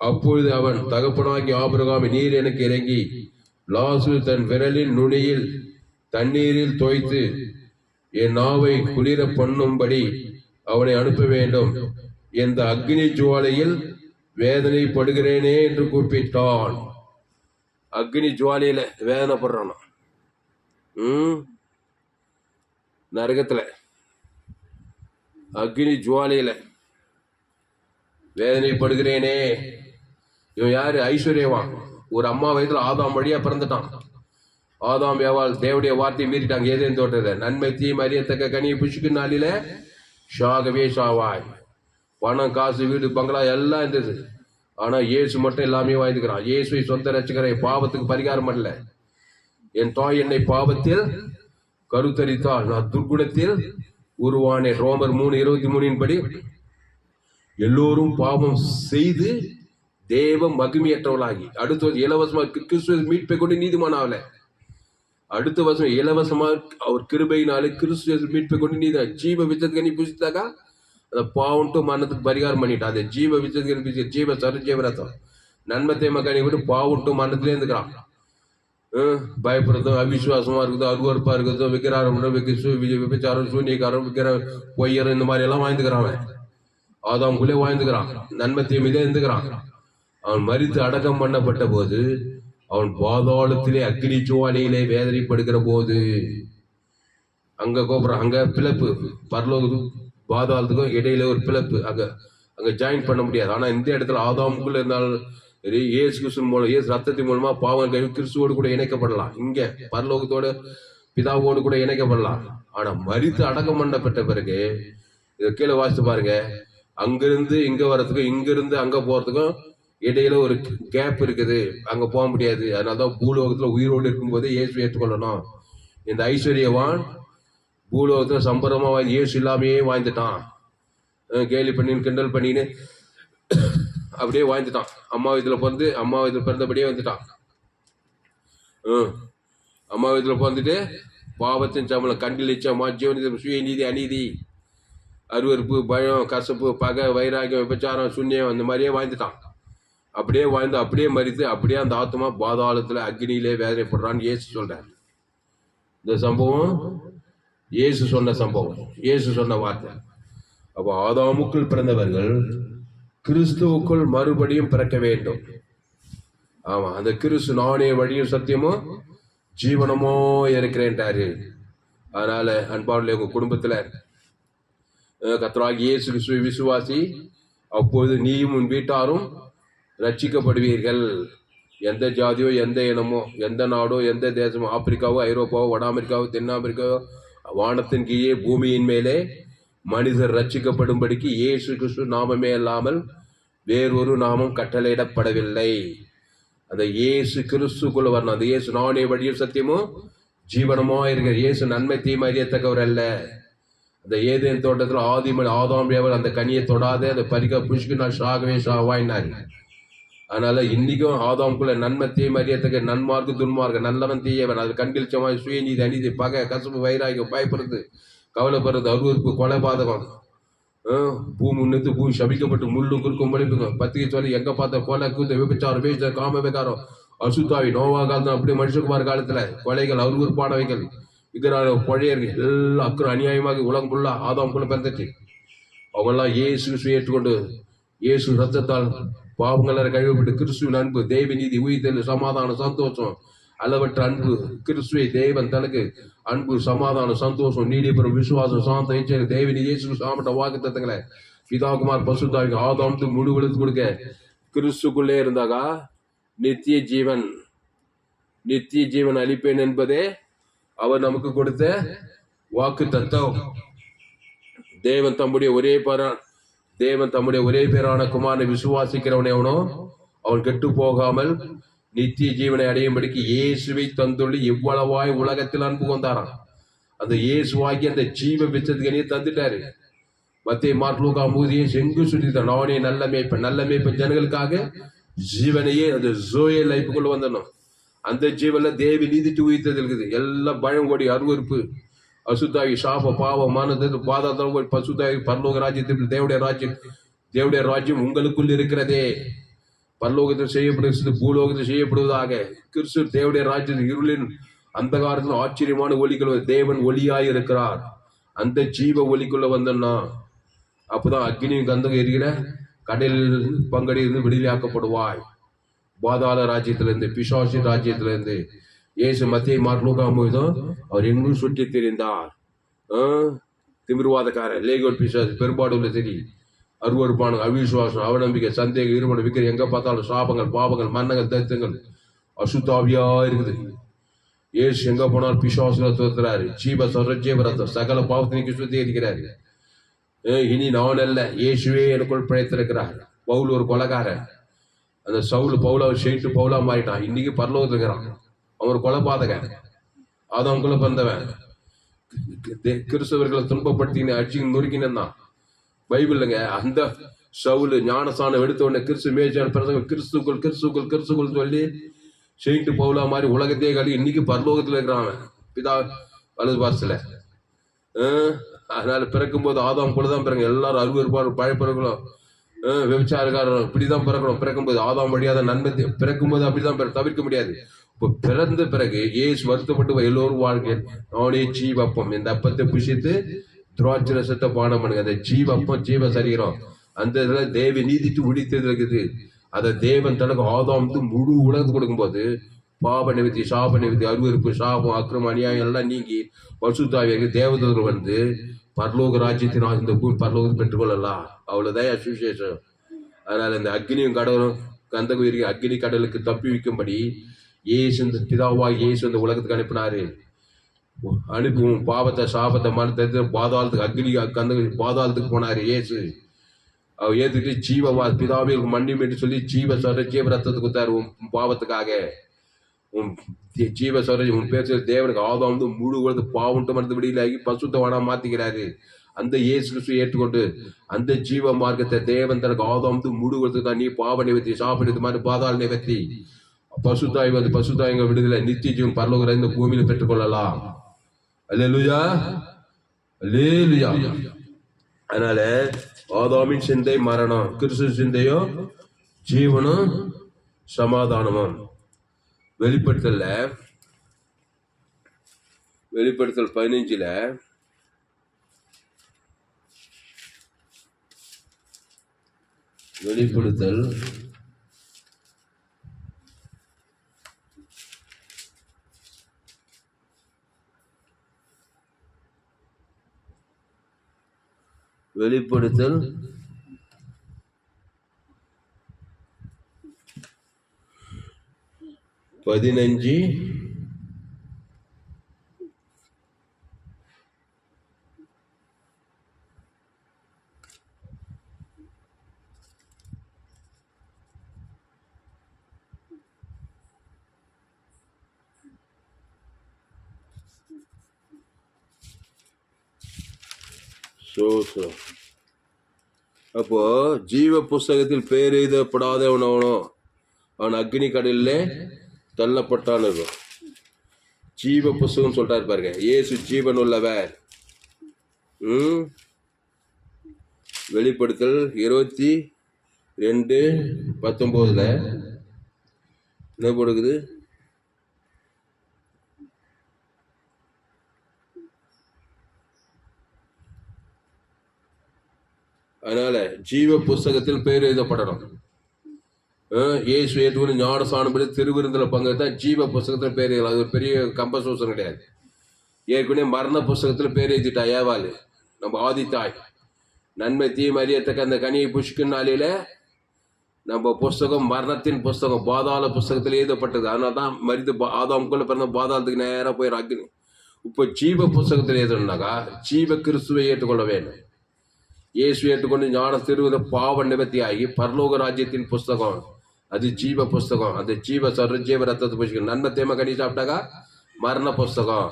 அப்பொழுது அவன் தகப்பனாகி ஆபிரகாமை, நீர் எனக்கு இறங்கி லாசரு தன் விரலின் நுனியில் தண்ணீரில் தோய்த்து என் நாவை குளிர பண்ணும்படி அவனை அனுப்ப வேண்டும். இந்த அக்னி ஜுவாலையில் வேதனைப்படுகிறேனே என்று கூப்பிட்டான். அக்னி ஜுவாலையில வேதனைப்படுறான். நரகத்துல அக்னி ஜுவாலையில வேதனைப்படுகிறேனே. இவன் யாரு? ஐஸ்வர்யவான். ஒரு அம்மா வயதுல ஆதாம் வழியா பிறந்துட்டான். ஆதாம் ஏவாள் தேவடைய வார்த்தையை மீறிட்டாங்க. ஏதேன் தோட்டத்தை நன்மை தீமை அறியத்தக்க கனியை புசிக்கும் நாளில ஷாகவே ஷாவாய். பணம், காசு, வீடு, பங்களா எல்லாம் இருந்தது. ஆனா இயேசு மட்டும் எல்லாமே வாய்ந்துக்கிறான். இயேசுவை சொந்த ரட்சகரை, பாவத்துக்கு பரிகாரம் பண்ணல. என் தாய் என்னை பாவத்தில் கருத்தரித்தால், நான் துர்குணத்தில் உருவானேன். ரோமர் 3:23 படி எல்லோரும் பாவம் செய்து தேவ மகிமையற்றவர்களாகி, அடுத்த இலவசமா கிறிஸ்துவ மீட்பை கொண்டு நீதிமான் ஆகல. அடுத்த வருஷம் இலவசமா அவர் கிருபையினாலே கிறிஸ்துவ மீட்பை கொண்டு நீதி ஜீவ விச்சத்துக்கு புசித்தாக்கா அந்த பாவம்ட்டு மரணத்துக்கு பரிகாரம் பண்ணிட்டான். அது ஜீவ விச்சத்துக்கு ஜீவ சரஜீவரத்தம் நன்மத்தை மக்கள் விட்டு பாவம்ட்டு மரணத்திலே இருந்துக்கிறான். பயப்படுறதோ, அவிசுவாசமா இருக்குதோ, அருவறுப்பா இருக்குதோ, விக்கிராரம், விபச்சாரம், சூன்யக்காரம், விக்கிர பொய்யர், இந்த மாதிரி எல்லாம் வாழ்ந்துக்கிறான். ஆதாமுக்குள்ளே வாழ்ந்துக்கிறான். நன்மத்தை மீதே இருந்துக்கிறான். அவன் மரித்து அடக்கம் பண்ணப்பட்ட போது அவன் பாதாளத்திலே அக்னி ஜுவாலையிலே வேதனைப்படுகிற போது அங்க கோபுரம், அங்க பிளப்பு, பரலோகத்துக்கும் பாதாளத்துக்கும் இடையில ஒரு பிளப்பு, அங்க ஜாயின் பண்ண முடியாது. ஆனா இந்த இடத்துல ஆதாமுக்குள்ள இருந்தாலும் இயேசு கிறிஸ்து மூலம், இயேசு ரத்தத்தின் மூலமா பாவம் கிறிஸ்துவோடு கூட இணைக்கப்படலாம். இங்க பரலோகத்தோட பிதாவோடு கூட இணைக்கப்படலாம். ஆனா மரித்து அடக்கம் பண்ணப்பட்ட பிறகு இதை கீழே வாசித்து பாருங்க, அங்கிருந்து இங்க வர்றதுக்கும் இங்கிருந்து அங்க போறதுக்கும் இடையில ஒரு கேப் இருக்குது. அங்க போக முடியாது. அதனாலதான் பூலோகத்துல உயிரோடு இருக்கும்போது இயேசு ஏற்றுக்கொள்ளணும். இந்த ஐஸ்வர்யவான் பூலோகத்துல சம்பரமா இயேசு இல்லாமையே வாழ்ந்துட்டான். கேலி பண்ணின்னு கிண்டல் பண்ணின்னு அப்படியே வாழ்ந்துட்டான். அம்மா வீட்டுல பிறந்தபடியே வந்துட்டான். அம்மா வீட்டுல பிறந்துட்டு பாவத்தின் சம்பளம், கண்டில் இச்சமா, ஜீவனி, சுயநீதி, அநீதி, அருவறுப்பு, பயம், கசப்பு, பகை, வைராகியம், விபச்சாரம், சுண்ணியம், அந்த மாதிரியே வாழ்ந்துட்டான். அப்படியே வாழ்ந்து அப்படியே மறித்து அப்படியே அந்த ஆத்மா பாதாளத்துல அக்னியிலே வேதனைப்படுறான்னு இயேசு சொல்றார். இந்த சம்பவம் இயேசு சொன்ன சம்பவம், இயேசு சொன்ன வார்த்தை. அப்போ ஆதாமுக்குள் பிறந்தவர்கள் கிறிஸ்துவுக்குள் மறுபடியும் பிறக்க வேண்டும். ஆமா, அந்த கிறிஸ்து நானே வழியும் சத்தியமோ ஜீவனமோ இருக்கிறேன்ட்டாரு. அதனால அன்பாளர்களே, உங்க குடும்பத்துல கர்த்தராகிய இயேசு கிறிஸ்துவை விசுவாசி, அப்போது நீயும் உன் வீட்டாரும் ரட்சிக்கப்படுவீர்கள். எந்த ஜாதியோ, எந்த இனமோ, எந்த நாடோ, எந்த தேசமோ, ஆப்பிரிக்காவோ, ஐரோப்பாவோ, வட அமெரிக்காவோ, தென் அமெரிக்காவோ, வானத்தின் கீழே பூமியின் மேலே மனிதர் ரட்சிக்கப்படும்படிக்கு இயேசு கிறிஸ்து நாமமே அல்லாமல் வேறொரு நாமம் கட்டளையிடப்படவில்லை. அந்த இயேசு கிறிஸ்துக்குள்ள வரணும். அந்த இயேசு நானே வழியும் சத்தியமோ ஜீவனமோ இருக்கிற இயேசு நன்மை தீமை அறியத்தக்கவர் அல்ல. அந்த ஏதேன் தோட்டத்தில் ஆதாம் ஏவல் அந்த கனியை தொடாதே, அந்த பறிக்க புஷ்கு நான் ஷாகவே ஷாவாயினாரு. அதனால இன்னைக்கும் ஆதாமுக்குள்ள நன்மை தீமை அறியத்தக்க, நன்மார்க்கு துன்மார்க்கு, நல்லவன் தீயவன், அது கண்டில் சமாய், சுயநீதி, அநீதி, பகை, கசப்பு, வைராகியம், பயப்படுறது, கவலைப்படுறது, அருவறுப்பு, கொலைபாதகம், பூமி நிறுத்து பூமி சபிக்கப்பட்டு முள்ளும் குறுக்கும் மொழிப்புங்க, பத்திரிகை சொல்லி எங்க பார்த்த கொலை, கூத்த, விபச்சாரம், பேச, காம விகாரம், அசுத்தாவி, நோவா காலத்துல அப்படியே மனுஷகுமார் காலத்துல கொலைகள், அருவறுப்பானவைகள், விக்கிர பழையர்கள் எல்லாம் அக்கறை அநியாயமாக உலகம் ஃபுல்லா ஆதாமுக்குள்ள பிறந்துச்சு. அவங்கெல்லாம் இயேசு ஏற்றுக்கொண்டு இயேசு ரத்தத்தால் பாவங்கள் கழுவப்பட்டு கிறிஸ்துவின் அன்பு, தெய்வ நீதி, உயிர்த்தெழு, சமாதானம், சந்தோஷம், அளவற்ற அன்பு, கிறிஸ்துவை தேவன் தனக்கு அன்பு, சமாதானம், சந்தோஷம், நீடிபெறும் விசுவாசம், சாந்த இச்சை, தேவ நீதி, இயேசு சாமட்ட வாக்கு தத்தங்களை பிதாகுமார் பசுத்தாவிக்கு ஆதாமுக்கு முழு விழுத்து கொடுக்க கிறிஸ்துக்குள்ளே இருந்தாகா நித்திய ஜீவன் அளிப்பேன் என்பதே அவர் நமக்கு கொடுத்த வாக்கு தத்தம். தேவன் தம்முடைய ஒரே பேரான குமாரனை விசுவாசிக்கிறவனே அவனோ அவன் கெட்டு போகாமல் நித்திய ஜீவனை அடையும்படிக்கு இயேசுவை தந்துள்ளி எவ்வளவாய் உலகத்தில் அன்பு கொண்டாராம். அந்த இயேசுவாகி அந்த ஜீவ விச்சத்துக்கனையே தந்துட்டாரு. மத்திய மார்க்லூக்கா மூதியை செங்கு சுற்றித்தான். நானே நல்ல மேய்ப்பன் ஜனங்களுக்காக ஜீவனையே அந்த ஜோயே லைஃபுக்குள்ள வந்துடணும். அந்த ஜீவன்ல தேவி நீதிட்டு உயிர்த்தது இருக்குது. எல்லாம் பயங்கொடி, அருவறுப்பு, அசுத்தாகி, சாப, பாவம், மானது, பாதாள பசுத்தாகி பரலோக ராஜ்யத்தில் தேவடைய ராஜ்யம் உங்களுக்குள் இருக்கிறதே. பரலோகத்தில் செய்யப்படுகிறது, பூலோகத்தில் செய்யப்படுவதாக. கிறிஸ்து தேவடைய ராஜ்யத்தில் இருளின் அந்த காலத்தில் ஆச்சரியமான ஒளிகள், தேவன் ஒளியாய் இருக்கிறார். அந்த ஜீவ ஒளிக்குள்ள வந்தோம்னா அப்பதான் அக்னி கந்தகம் எரிகிற கடலில் பங்கடியிலிருந்து விடுதலையாக்கப்படுவாய். பாதாள ராஜ்யத்திலிருந்து, பிசாசு ராஜ்யத்திலிருந்து. இயேசு மத்திய மார்க்லூக்கா மூலம் அவர் எங்கும் சுற்றி திரிந்தார். திமிர்வாதக்காரன், லேகோட், பிசாசு, பெரும்பாடுள்ள சரி, அருவறுப்பான, அவிசுவாசம், அவநம்பிக்கை, சந்தேகம், இருமணம், விக்கிர, எங்க பார்த்தாலும் சாபங்கள், பாவங்கள், மன்னங்கள், தரித்திரங்கள், அசுத்தாவியா இருக்குது. இயேசு எங்க போனால் பிசாசுல தோத்துறாரு. ஜீவ சரஜீவரத்தம் சகல பாவத்தினைக்கு சுத்திகரிக்கிறாரு. இனி நான் அல்ல, இயேசுவே எனக்குள் பிழைத்திருக்கிறார். பவுல் ஒரு கொலைகாரன். அந்த பவுல ஷெயிட்டு பவுலா மாறிட்டான். இன்னைக்கு பரலோகத்தில் இருக்கிறான். அவன் ஒரு கொலைபாதகன், அவனுக்குள்ள பிறந்தவன். கிறிஸ்தவர்களை துன்பப்படுத்தின அடிச்சு நொறுக்கினா பைபிள்ங்க. அந்த சவுல் ஞானஸ்தானம் எடுத்த உடனே கிறிஸ்து மேய்ச்சான் பிறந்தவங்க கிறிஸ்துக்குள் கிறிஸ்துக்குள் கிறிஸ்துக்குள் சொல்லி ஷெயிட்டு பவுலா மாதிரி உலகத்தையே கழி இன்னைக்கு பரலோகத்தில் இருக்கிறான் பிதா வலது பாசல. அதனால பிறக்கும் போது ஆதாம் போலதான் பிறகு எல்லாரும் அருவருப்பாரு பழைய பிறகுகளும் விபச்சாரக்காரரும் இப்படிதான் பிறக்கணும். பிறக்கும்போது ஆதாம் வழியாத நன்மை பிறக்கும்போது அப்படிதான் தவிர்க்க முடியாது. இப்போ பிறந்த பிறகு ஏசு வருத்தப்பட்டு எல்லோரும் வாழ்க்கை அவனே ஜீவப்பம், இந்த அப்பத்தை புசித்து திராட்சை ரசத்தை பானம் பண்ணுங்க. அந்த ஜீவப்பம் ஜீவ சரீரம் அந்த இதுல தேவ நீதிட்டு உடித்தது இருக்குது. அதை தேவன் தனக்கு ஆதாம் முழு உலகத்துக்கு கொடுக்கும்போது பாப நிவர்த்தி சாப நிவர்த்தி அருவருப்பு சாபம் அக்கிரம அநியாயம் எல்லாம் நீங்கி பசுத்தாவியாக தேவதூதர் வந்து பரலோக ராஜ்யத்தின் இந்த பூமி பரலோகத்தை பெற்றுக்கொள்ளலாம். அவ்வளவுதான் சுவிசேஷம். அதனால இந்த அக்னியும் கடலும் கந்தகம் இருக்க அக்னி கடலுக்கு தப்பி வைக்கும்படி ஏசு இந்த பிதாவாக இயேசு இந்த உலகத்துக்கு அனுப்பினாரு. அனுப்புவோம் பாவத்தை சாபத்தை மனத்தை பாதாளத்துக்கு அக்னி கந்த பாதாளத்துக்கு போனாரு ஏசு. அவர் ஏத்துட்டு ஜீவவா பிதாவே மன்னியும் என்று சொல்லி ஜீவ சொல்ற ஜீவ ரத்தத்தை கொடுத்தாரு உன் பாவத்துக்காக. உன் ஜீவ சொல்ற உன் பேர் சொல்லி தேவனுக்கு ஆதாம் முழு உலகத்து பாவம் மருந்து விடியலாகி பசுத்தவானா மாத்திக்கிறாரு. அந்த இயேசு கிறிஸ்து ஏற்றுக்கொண்டு அந்த ஜீவ மார்க்கத்தை தேவன் தனக்கு ஆதாம் முழு உலகத்துக்கு தான் நீ பாவ நிவர்த்தி சாப நிவர்த்தி மாதிரி பாதாள நிவர்த்தி பசுத்தாய் வந்து பசுத்தாயங்க விடுதலை நித்திய ஜீவன் பரலோக இந்த பூமியில பெற்றுக்கொள்ளலாம். அல்லேலூயா அல்லேலூயா. அதனால ஆதாமின் சிந்தை மரணம், கிறிஸ்து சிந்தையோ ஜீவனும் சமாதானமும். வெளிப்படுத்தல் 15 வெளிப்படுத்தல் 15 அப்போ ஜீவ புஸ்தகத்தில் பேர் எழுதப்படாதவனோ அவன் அக்னி கடலில் தள்ளப்பட்டான் இருக்கும். ஜீவ புஸ்தகம் சொல்றாரு பாருங்க. இயேசு ஜீவன் உள்ளவர். வெளிப்படுத்தல் 22:19 என்ன போடுக்குது? அதனால ஜீவ புஸ்தகத்தில் பேர் எழுதப்படணும். இயேசு ஏற்றுக்கொண்டு ஞானஸ்நானம் படி திருவிருந்தில பங்குதான் ஜீவ புஸ்தகத்தில் பேர் எழுதலாம். அது ஒரு பெரிய கம்பசூசம் கிடையாது. ஏற்கனவே மரண புஸ்தகத்தில் பேர் எழுதிட்டா ஏவாள் நம்ம ஆதித்தாய். நன்மை தீமை அறியத்தக்க அந்த கனியை புஷ்கினாலில நம்ம புஸ்தகம் மரணத்தின் புஸ்தகம் பாதாள புஸ்தகத்தில் எழுதப்பட்டது. அதனால தான் மரித்து ஆதாமுக்குள்ள பிறந்த பாதாளத்துக்கு நேராக போய் அக்னி. இப்போ ஜீவ புஸ்தகத்தில் எழுதணும்னாக்கா ஜீவ கிறிஸ்துவை ஏற்றுக்கொள்ள வேண்டும். இயேசு ஏற்றுக்கொண்டு ஞான திருவித பாவ நிவர்த்தி ஆகி பரலோக ராஜ்யத்தின் புஸ்தகம் அது ஜீவ புஸ்தகம். அந்த ஜீவ சொல்ற ஜீவ ரத்தத்தை புஸ்தகம். நன்மை தேமை கனி சாப்பிட்டாக்கா மரண புஸ்தகம்.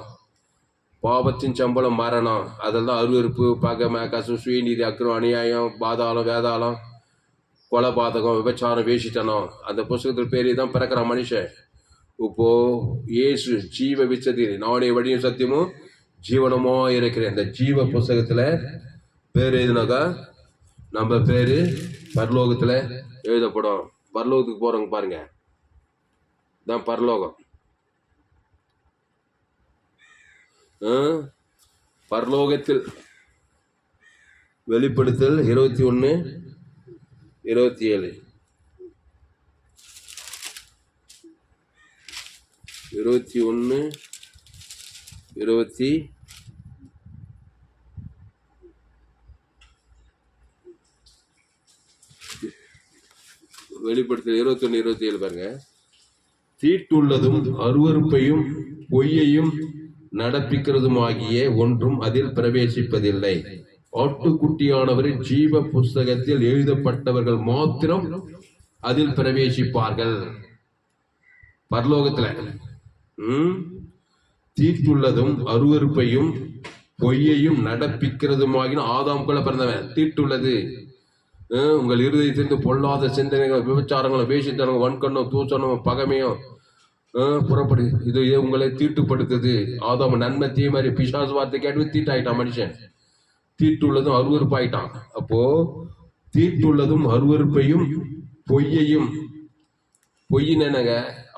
பாவத்தின் சம்பளம் மரணம். அதெல்லாம் அருவருப்பு பகமை கசு சுயநீதி அக்கிரம் அநியாயம் பாதாளம் வேதாளம் கொலபாதகம் விபச்சாரம் வேசித்தனம் அந்த புஸ்தகத்தில் பேரி தான் பிறக்கிற மனுஷன். இப்போ இயேசு ஜீவ விச்சதி நானே வழியும் சத்தியமும் ஜீவனமோ இருக்கிறேன். இந்த ஜீவ புஸ்தகத்துல பேர் எழுதினாக்கா நம்ம பேரு பரலோகத்துல எழுதப்படும். பரலோகத்துக்கு போறவங்க பாருங்க, தான் பரலோகம். பரலோகத்தில் வெளிப்படுத்தல் 21:27 21:20 வெளிப்படுத்தல் 21:27 பாருங்க. தீட்டுள்ளதும் அருவருப்பையும் பொய்யையும் நடப்பிக்கிறதுமாகிய ஒன்றும் அதில் பிரவேசிப்பதில்லை. ஆட்டுக்குட்டியானவரின் ஜீவ புஸ்தகத்தில் எழுதப்பட்டவர்கள் மாத்திரம் அதில் பிரவேசிப்பார்கள். பரலோகத்துல தீட்டுள்ளதும் அருவருப்பையும் பொய்யையும் நடப்பிக்கிறதுமாகின ஆதாம்குள்ள பிறந்தவன். தீட்டுள்ளது உங்கள் இருதயத்திலிருந்து பொல்லாத சிந்தனைகள், விபச்சாரங்களும், வேசித்தனமும், வன்கண்ணும், தூசணமும், பகைமையும் புறப்படு. இது உங்களை தீட்டுப்படுத்துது. ஆதாம் நன்மை தீமாரி பிசாசு வார்த்தை கேட்டு தீட்டாயிட்டான் மனுஷன். தீட்டுள்ளதும் அருவருப்பாயிட்டான். அப்போ தீட்டுள்ளதும் அருவருப்பையும் பொய்யையும், பொய்யின் என்னங்க,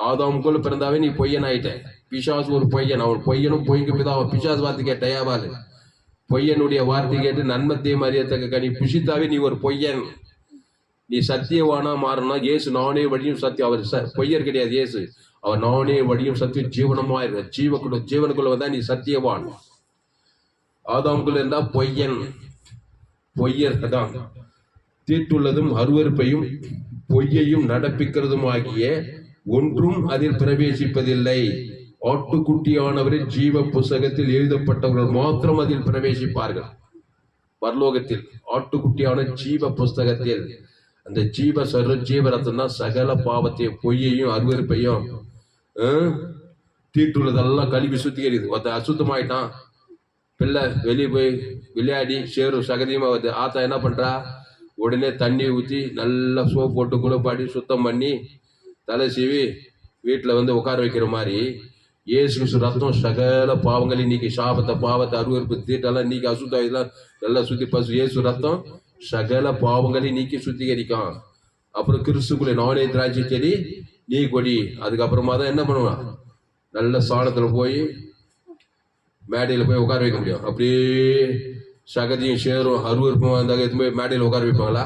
ஆதாமுக்குள்ள பிறந்தாவே நீ பொய்யன் ஆயிட்ட. பிசாசு ஒரு பொய்யன். அவன் பொய்யனும் பொய்க்கு பிதா. அவன் பிசாசு வார்த்தை கேட்டையாவாள். பொய்யனுடைய வார்த்தை கேட்டு நன்மத்தை மறியத்தக்க கனி புசித்தாவே நீ ஒரு பொய்யன். நீ சத்தியவானா மாறனா இயேசு நானே வழியும் சத்தியம். அவர் பொய்யர் கிடையாது. இயேசு அவர் நானே வழியும் சத்தியம் ஜீவனமா இருக்க. ஜீவனுக்குள்ள வந்தா நீ சத்தியவான். ஆதாமுக்குள்ள இருந்தா பொய்யன், பொய்யர் தான். தீட்டுள்ளதும் அருவருப்பையும் பொய்யையும் நடப்பிக்கிறதும் ஆகிய ஒன்றும் அதில் பிரவேசிப்பதில்லை. ஆட்டுக்குட்டியானவரின் ஜீவ புஸ்தகத்தில் எழுதப்பட்டவர்கள் மாத்திரம் அதில் பிரவேசிப்பார்கள். பரலோகத்தில் ஆட்டுக்குட்டியான ஜீவ புஸ்தகத்தில் அந்த ஜீவரத்தம் தான் சகல பாவத்தையும் பொய்யையும் அருவருப்பையும் தீட்டுள்ளதெல்லாம் கழுவி சுத்திகரிது. ஒருத்த அசுத்தமாயிட்டான், பிள்ளை வெளியே போய் விளையாடி சேரும் சகதியமா வருது. ஆத்தா என்ன பண்றா, உடனே தண்ணி ஊற்றி நல்லா சோப் போட்டு குளிப்பாட்டி சுத்தம் பண்ணி தலை சீவி வீட்டில் உட்கார வைக்கிற மாதிரி இயேசு ரத்தம் சகல பாவங்களை நீக்கி, சாபத்தை, பாவத்தை, அருவருப்பு, தீட்டெல்லாம் நீக்கி, அசுத்தம் இதெல்லாம் நல்லா சுத்தி பசு. இயேசு ரத்தம் சகல பாவங்களை நீக்கி சுத்திகரிக்கும். அப்புறம் கிறிஸ்துக்குள்ளே நானே திராட்சை செடி நீ கொடி. அதுக்கப்புறமா தான் என்ன பண்ணுவான், நல்ல சாணத்துல போய் மேடையில் போய் உட்கார வைக்க முடியும். அப்படியே சகதியும் சேரும் அருவருப்பும் இருந்தாங்க. எது போய் மேடையில் உட்கார வைப்பாங்களா?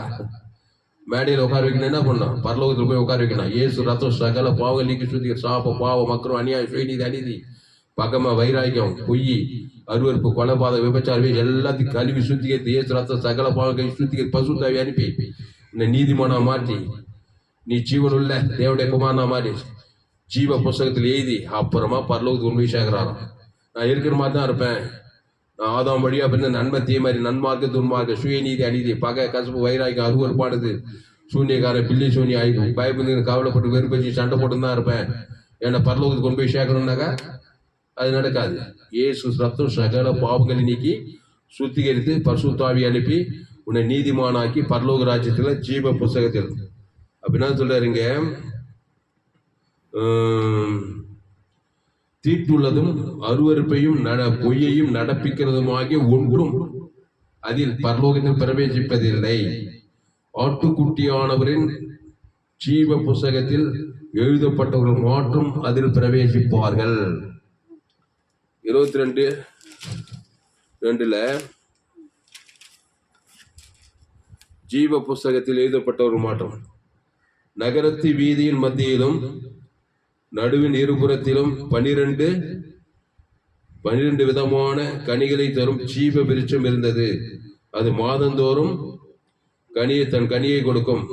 மேடையில் உட்கார வைக்கணும். என்ன பண்ணணும், பரலோகத்தில் போய் உட்கார வைக்கணும். இயேசு ரத்தம் சகல பாவங்கள் நீக்கி சுத்தி, சாப்ப பாவம், மக்களும், அநியாயம், சுயநீதி, அநீதி, பகம, வைராக்கியம், பொய், அருவருப்பு, கொலைபாத, விபச்சாரமே எல்லாத்தையும் கழுவி சுத்திகரித்து இயேசு ரத்தம் சகல பாவங்கள் சுத்திகரி பசுத்தாவி அனுப்பி இந்த நீதிமானா மாற்றி நீ ஜீவனுள்ள தேவடைய குமாரனா மாறி ஜீவ புஸ்தகத்தில் எழுதி அப்புறமா பரலோகத்துக்கு உண்மை சேர்க்கிறாராம். நான் இருக்கிற மாதிரி தான் இருப்பேன். நான் ஆதாம் வழியா பிறந்த நன்மை தீமாரி, நன்மார்க்க, துன்மார்க்க, சுயநீதி, அநீதி, பகை, கசப்பு, வைராக்கியம், அருவருப்பானது, சூன்யக்கார, பில்லி சூனி ஆயிடும், பயப்பந்து, கவலைப்பட்டு, வெறுப்பச்சு, சண்டை போட்டு தான் இருப்பேன். ஏன்னா பரலோகத்துக்கு கொண்டு போய் சேர்க்கணும்னாக்கா அது நடக்காது. இயேசு ரத்தம் சகல பாவங்களை நீக்கி சுத்திகரித்து பரிசுத்தாவி அனுப்பி உன்னை நீதிமானாக்கி பரலோக ராஜ்யத்துல ஜீவ புஸ்தகத்தில். அப்படின்னா சொல்றாருங்க, தீட்டுள்ளதும் அருவருப்பையும் பொய்யையும் நடப்பிக்கிறதுமாகிய ஒன்றும் அதில் பரலோகத்தில் பிரவேசிப்பதில்லை. ஆட்டுக்குட்டியானவரின் ஜீவ புஸ்தகத்தில் எழுதப்பட்டவர்கள் மாற்றும் அதில் பிரவேசிப்பார்கள். 22:2 ஜீவ புஸ்தகத்தில் எழுதப்பட்டவர் மாற்றம். நகரத்து வீதியின் மத்தியிலும் நடுவின் இருபுறத்திலும் 12 விதமான கனிகளை தரும் ஜீவ விருட்சம் இருந்தது. அது மாதந்தோறும் தன் கனியை கொடுக்கும்.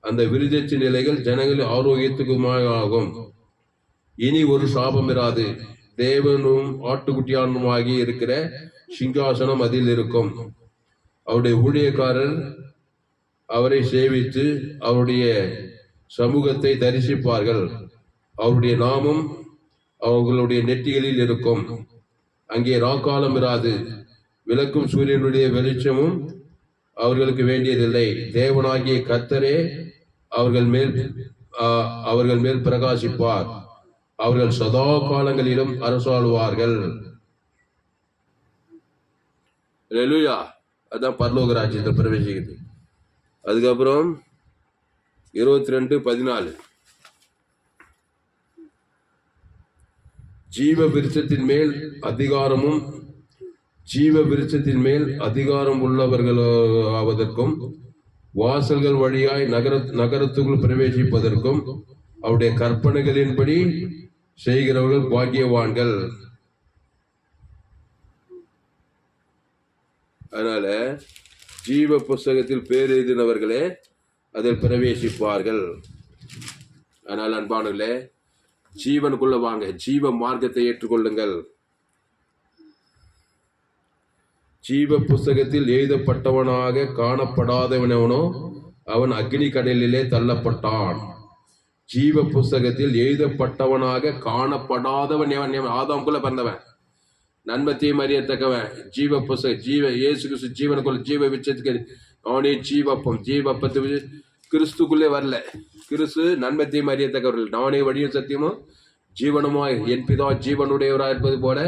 அந்த விருட்சத்தின் நிலைகள் ஜனங்களின் ஆரோக்கியத்துக்குமாக ஆகும். இனி ஒரு சாபம் இராது. தேவனும் ஆட்டுக்குட்டியானுமாகி இருக்கிற சிங்காசனம் அதில் இருக்கும். அவருடைய ஊழியக்காரர் அவரை சேவித்து அவருடைய சமூகத்தை தரிசிப்பார்கள். அவருடைய நாமம் அவர்களுடைய நெற்றிகளில் இருக்கும். அங்கே ராக்காலம் இராது. விளக்கும் சூரியனுடைய வெளிச்சமும் அவர்களுக்கு வேண்டியதில்லை. தேவனாகிய கர்த்தரே அவர்கள் மேல் பிரகாசிப்பார். அவர்கள் சதா காலங்களிலும் அரசாளுவார்கள். அதான் பரலோக ராஜ்யத்தை பிரவேசிக்கிறது. அதுக்கப்புறம் 22:14 ஜீவ விருட்சத்தின் மேல் அதிகாரமும் ஜீவ விருட்சத்தின் மேல் அதிகாரம் உள்ளவர்களாவதற்கும் வாசல்கள் வழியாய் நகரத்துக்குள் பிரவேசிப்பதற்கும் அவருடைய கற்பனைகளின்படி செய்கிறவர்கள் பாக்கியவான்கள். அதனால ஜீவ புஸ்தகத்தில் பேர் எழுதினவர்களே அதில் பிரவேசிப்பார்கள். அதனால் அன்பானவர்களே, ஜீவனுக்குள்ள வாங்க, ஜீவ மார்க்கத்தை ஏற்றுக்கொள்ளுங்கள். ஜீவ புஸ்தகத்தில் எழுதப்பட்டவனாக காணப்படாதவனவனோ அவன் அக்னி கடலிலே தள்ளப்பட்டான். ஜீவ புஸ்தகத்தில் எழுதப்பட்டவனாக காணப்படாதவன் எவன்? ஆதாம்குள்ள பிறந்தவன், நன்மத்தையும் அறியத்தக்கவன், ஜீவ புஸ்தக இயேசு கிறிஸ்து ஜீவனுக்குள்ள ஜீவ விச்சத்துக்கு அவனே ஜீவப்பம். ஜீவப்பத்து கிறிஸ்துக்குள்ளே வரல. கிறிஸ்து நன்மத்தையும் அறியத்தக்கவர்கள், நானே வழியும் சத்தியமும் ஜீவனுமாய் என் பிதா ஜீவனுடையவராய் இருப்பது போல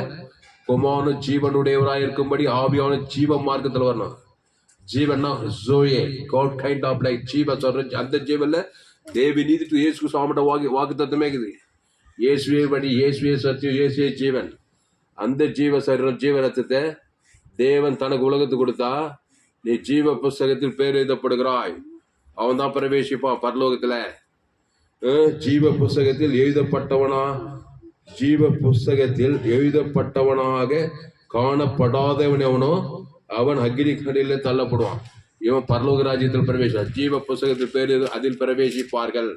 குமாரனு ஜீவனுடையவராய் இருக்கும்படி ஆவியான ஜீவ மார்க்கத்தில் வரணும். ஜீவன்னா zoe, God kind of life. ஜீவ சொல்ற அந்த ஜீவன்ல தேவி நீதி இயேசு சாமிட்ட வாக்கு தத்துவமே இருக்குது. இயேசுவே வழி, இயேசுவே சத்தியம், இயேசுவே ஜீவன். அந்த ஜீவ சரீரம் ஜீவ ரத்தத்தை தேவன் தனக்கு உலகத்துக்கு கொடுத்தா நீ ஜீவ புஸ்தகத்தில் பேர் எழுதப்படுகிறாய். அவன் தான் பிரவேசிப்பான் பரலோகத்துல. ஜீவ புஸ்தகத்தில் எழுதப்பட்டவனா, ஜீவ புஸ்தகத்தில் எழுதப்பட்டவனாக காணப்படாதவன் எவனோ அவன் அக்னி கடலிலே தள்ளப்படுவான். இவன் பரலோக ராஜ்யத்தில் பிரவேசிப்பான். ஜீவ புஸ்தகத்தில் பேர் அதில் பிரவேசிப்பார்கள்.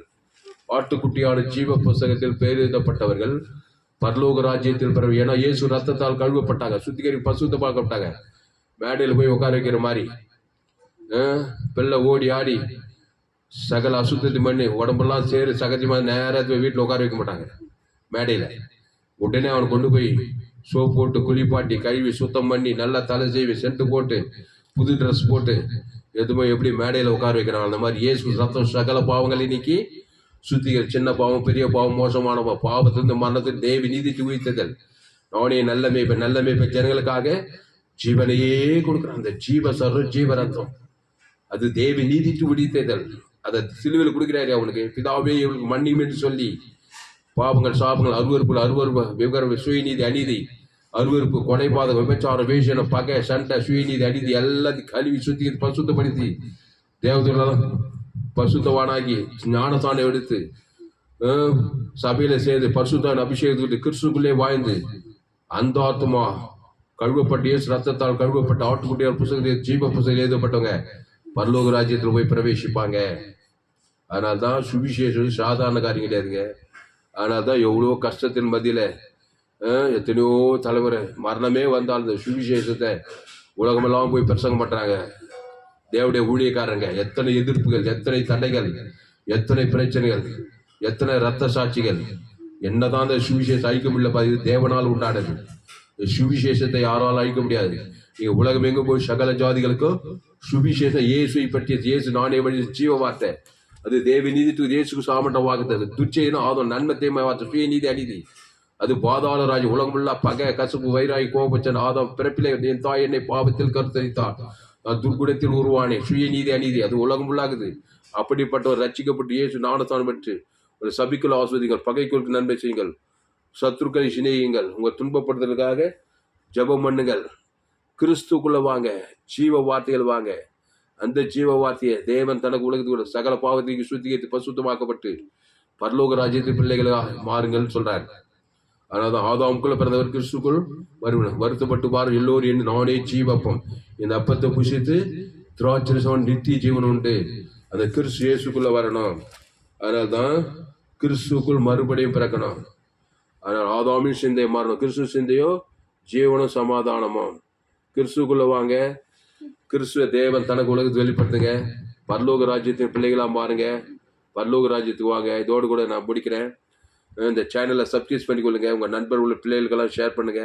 ஆட்டுக்குட்டியான ஜீவ புஸ்தகத்தில் பேர் எழுதப்பட்டவர்கள் பரலோக ராஜ்யத்தில் பிரவே. ஏன்னா இயேசு ரத்தத்தால் கழுவப்பட்டாங்க, சுத்திகரி பசுத்தமாக்கப்பட்டாங்க. மேடையில் போய் உட்கார வைக்கிற மாதிரி பிள்ளை ஓடி ஆடி சகல அசுத்தத்தை பண்ணி உடம்பெல்லாம் சேரு சகஜமா நேரத்தை வீட்டில் உட்கார வைக்க மாட்டாங்க. மேடையில உடனே அவனை கொண்டு போய் சோப் போட்டு குளிப்பாட்டி கழுவி சுத்தம் பண்ணி நல்லா தலை செய்வி சென்ட்டு போட்டு புது ட்ரெஸ் போட்டு எதுவுமே எப்படி மேடையில உட்கார வைக்கிறான். அந்த மாதிரி இயேசு ரத்தம் சகல பாவங்கள் இன்னைக்கு சுத்திகள், சின்ன பாவம் பெரிய பாவம் மோசமான பாவத்திலிருந்து மரணத்தில் தேவி நீதிக்கு உயிர்த்ததல். நானே நல்ல மேய்ப்ப ஜனங்களுக்காக ஜீவனையே கொடுக்குறான். அந்த ஜீவ ரத்தம் அது தேவி நீதிக்கு உயிர்த்ததல். அதை சிலுவையில் கொடுக்கிறாரு அவனுக்கு. பிதாவே இவனுக்கு மன்னியும் என்று சொல்லி பாவங்கள் சாபங்கள் அருவறுப்பு விவகாரம் சுயநீதி அநீதி அருவறுப்பு கொடைபாதகம் விபச்சாரம் வேஷனம் பகை சண்டை சுயநீதி அநீதி எல்லாத்தையும் கழுவி சுத்தி பசுத்தப்படுத்தி தேவதைகளெல்லாம் பசுத்தவானாகி ஞானத்தானை எடுத்து சபையில சேர்ந்து பசுத்தான் அபிஷேகத்துக்கு கிறிஸ்துக்குள்ளே வாழ்ந்து அந்த ஆத்மா கழுவப்பட்ட ரத்தத்தால் கழுவப்பட்ட ஆட்டுக்குட்டியார் புஸ்தகத்தில் ஜீவ புஸ்தகம் எழுதப்பட்டவங்க பரலோக ராஜ்யத்தில் போய் பிரவேசிப்பாங்க. அதனால்தான் சுவிசேஷம் சாதாரண காரியம் கிடையாதுங்க. அதனால்தான் எவ்வளோ கஷ்டத்தின் மத்தியில எத்தனையோ தலைவர் மரணமே வந்தால் இந்த சுவிசேஷத்தை உலகமெல்லாம் போய் பிரசங்கம் பண்றாங்க. தேவடைய ஊழியக்காரங்க எத்தனை எதிர்ப்புகள், எத்தனை தடைகள், எத்தனை பிரச்சனைகள், எத்தனை ரத்த சாட்சிகள். என்னதான் அந்த சுவிசேஷம் அழிக்க முடியல, இது தேவனால் உண்டானது. சுவிசேஷத்தை யாரால் அழிக்க முடியாது. நீங்க உலகம் எங்க போய் சகல ஜாதிகளுக்கும் சுவிசேஷம் இயேசுவை பற்றிய இயேசு நானே வழி ஜீவ வார்த்தை அது தேவி நீதி இயேசுக்கு சாமட்ட வாக்குறது துச்சைனா ஆதம் நன்மத்தை வார்த்தை சுய நீதி அநீதி அது பாதாள ராஜ் உலகம் உள்ள பகை கசப்பு வைராய் கோபச்சன் ஆதம் பிறப்பிலே என் தாய் என்னை பாவத்தில் கருத்தரித்தார், நான் துர்குணத்தில் உருவானே சுய நீதி அநீதி அது உலகம் உள்ளாகுது. அப்படிப்பட்டவர் ரட்சிக்கப்பட்டு இயேசு ஞானஸ்தானம் பெற்று ஒரு சபிக்குள் ஆஸ்வதிகள், பகைக்குள் நன்மை செய்யுங்கள், சத்துருக்களை சிநேகியுங்கள், உங்க துன்பப்படுத்துறதுக்காக ஜெபம் பண்ணுங்கள். கிறிஸ்துக்குள்ள வாங்க, ஜீவ வார்த்தைகள் வாங்க. அந்த ஜீவ வார்த்தையை தேவன் தனக்கு உலகத்துக்குள்ள சகல பாவத்தைக்கு சுத்திகரித்து பசுத்தமாக்கப்பட்டு பரலோக ராஜ்யத்தின் பிள்ளைகளாக மாறுங்கள் சொல்றாரு. அதனால்தான் ஆதாமுக்குள்ள பிறந்தவர் கிறிஸ்துக்குள் வருவன். வருத்தப்பட்டு பாரு எல்லோரும் என்று நானே ஜீவப்பம். இந்த அப்பத்தை புசித்து திராட்சரசம் நித்திய ஜீவன் உண்டு. அந்த கிறிஸ்து இயேசுக்குள்ள வரணும். அதனால்தான் கிறிஸ்துக்குள் மறுபடியும் பிறக்கணும். அதனால் ஆதாமின் சிந்தையை மாறணும். கிறிஸ்து சிந்தையோ ஜீவனும் சமாதானமும். கிறிஸ்துக்குள்ள வாங்க. கிறிஸ்துவ தேவன் தனக்கு உலகத்துக்கு வெளிப்படுத்துங்க. பரலோக ராஜ்யத்தின் பிள்ளைகளா மாறுங்க. பரலோக ராஜ்யத்துக்கு வாங்க. இதோடு கூட நான் முடிக்கிறேன். இந்த சேனலை சப்ஸ்கிரைப் பண்ணிக்கொள்ளுங்க. உங்க நண்பர் உள்ள பிள்ளைகளுக்கெல்லாம் ஷேர் பண்ணுங்க.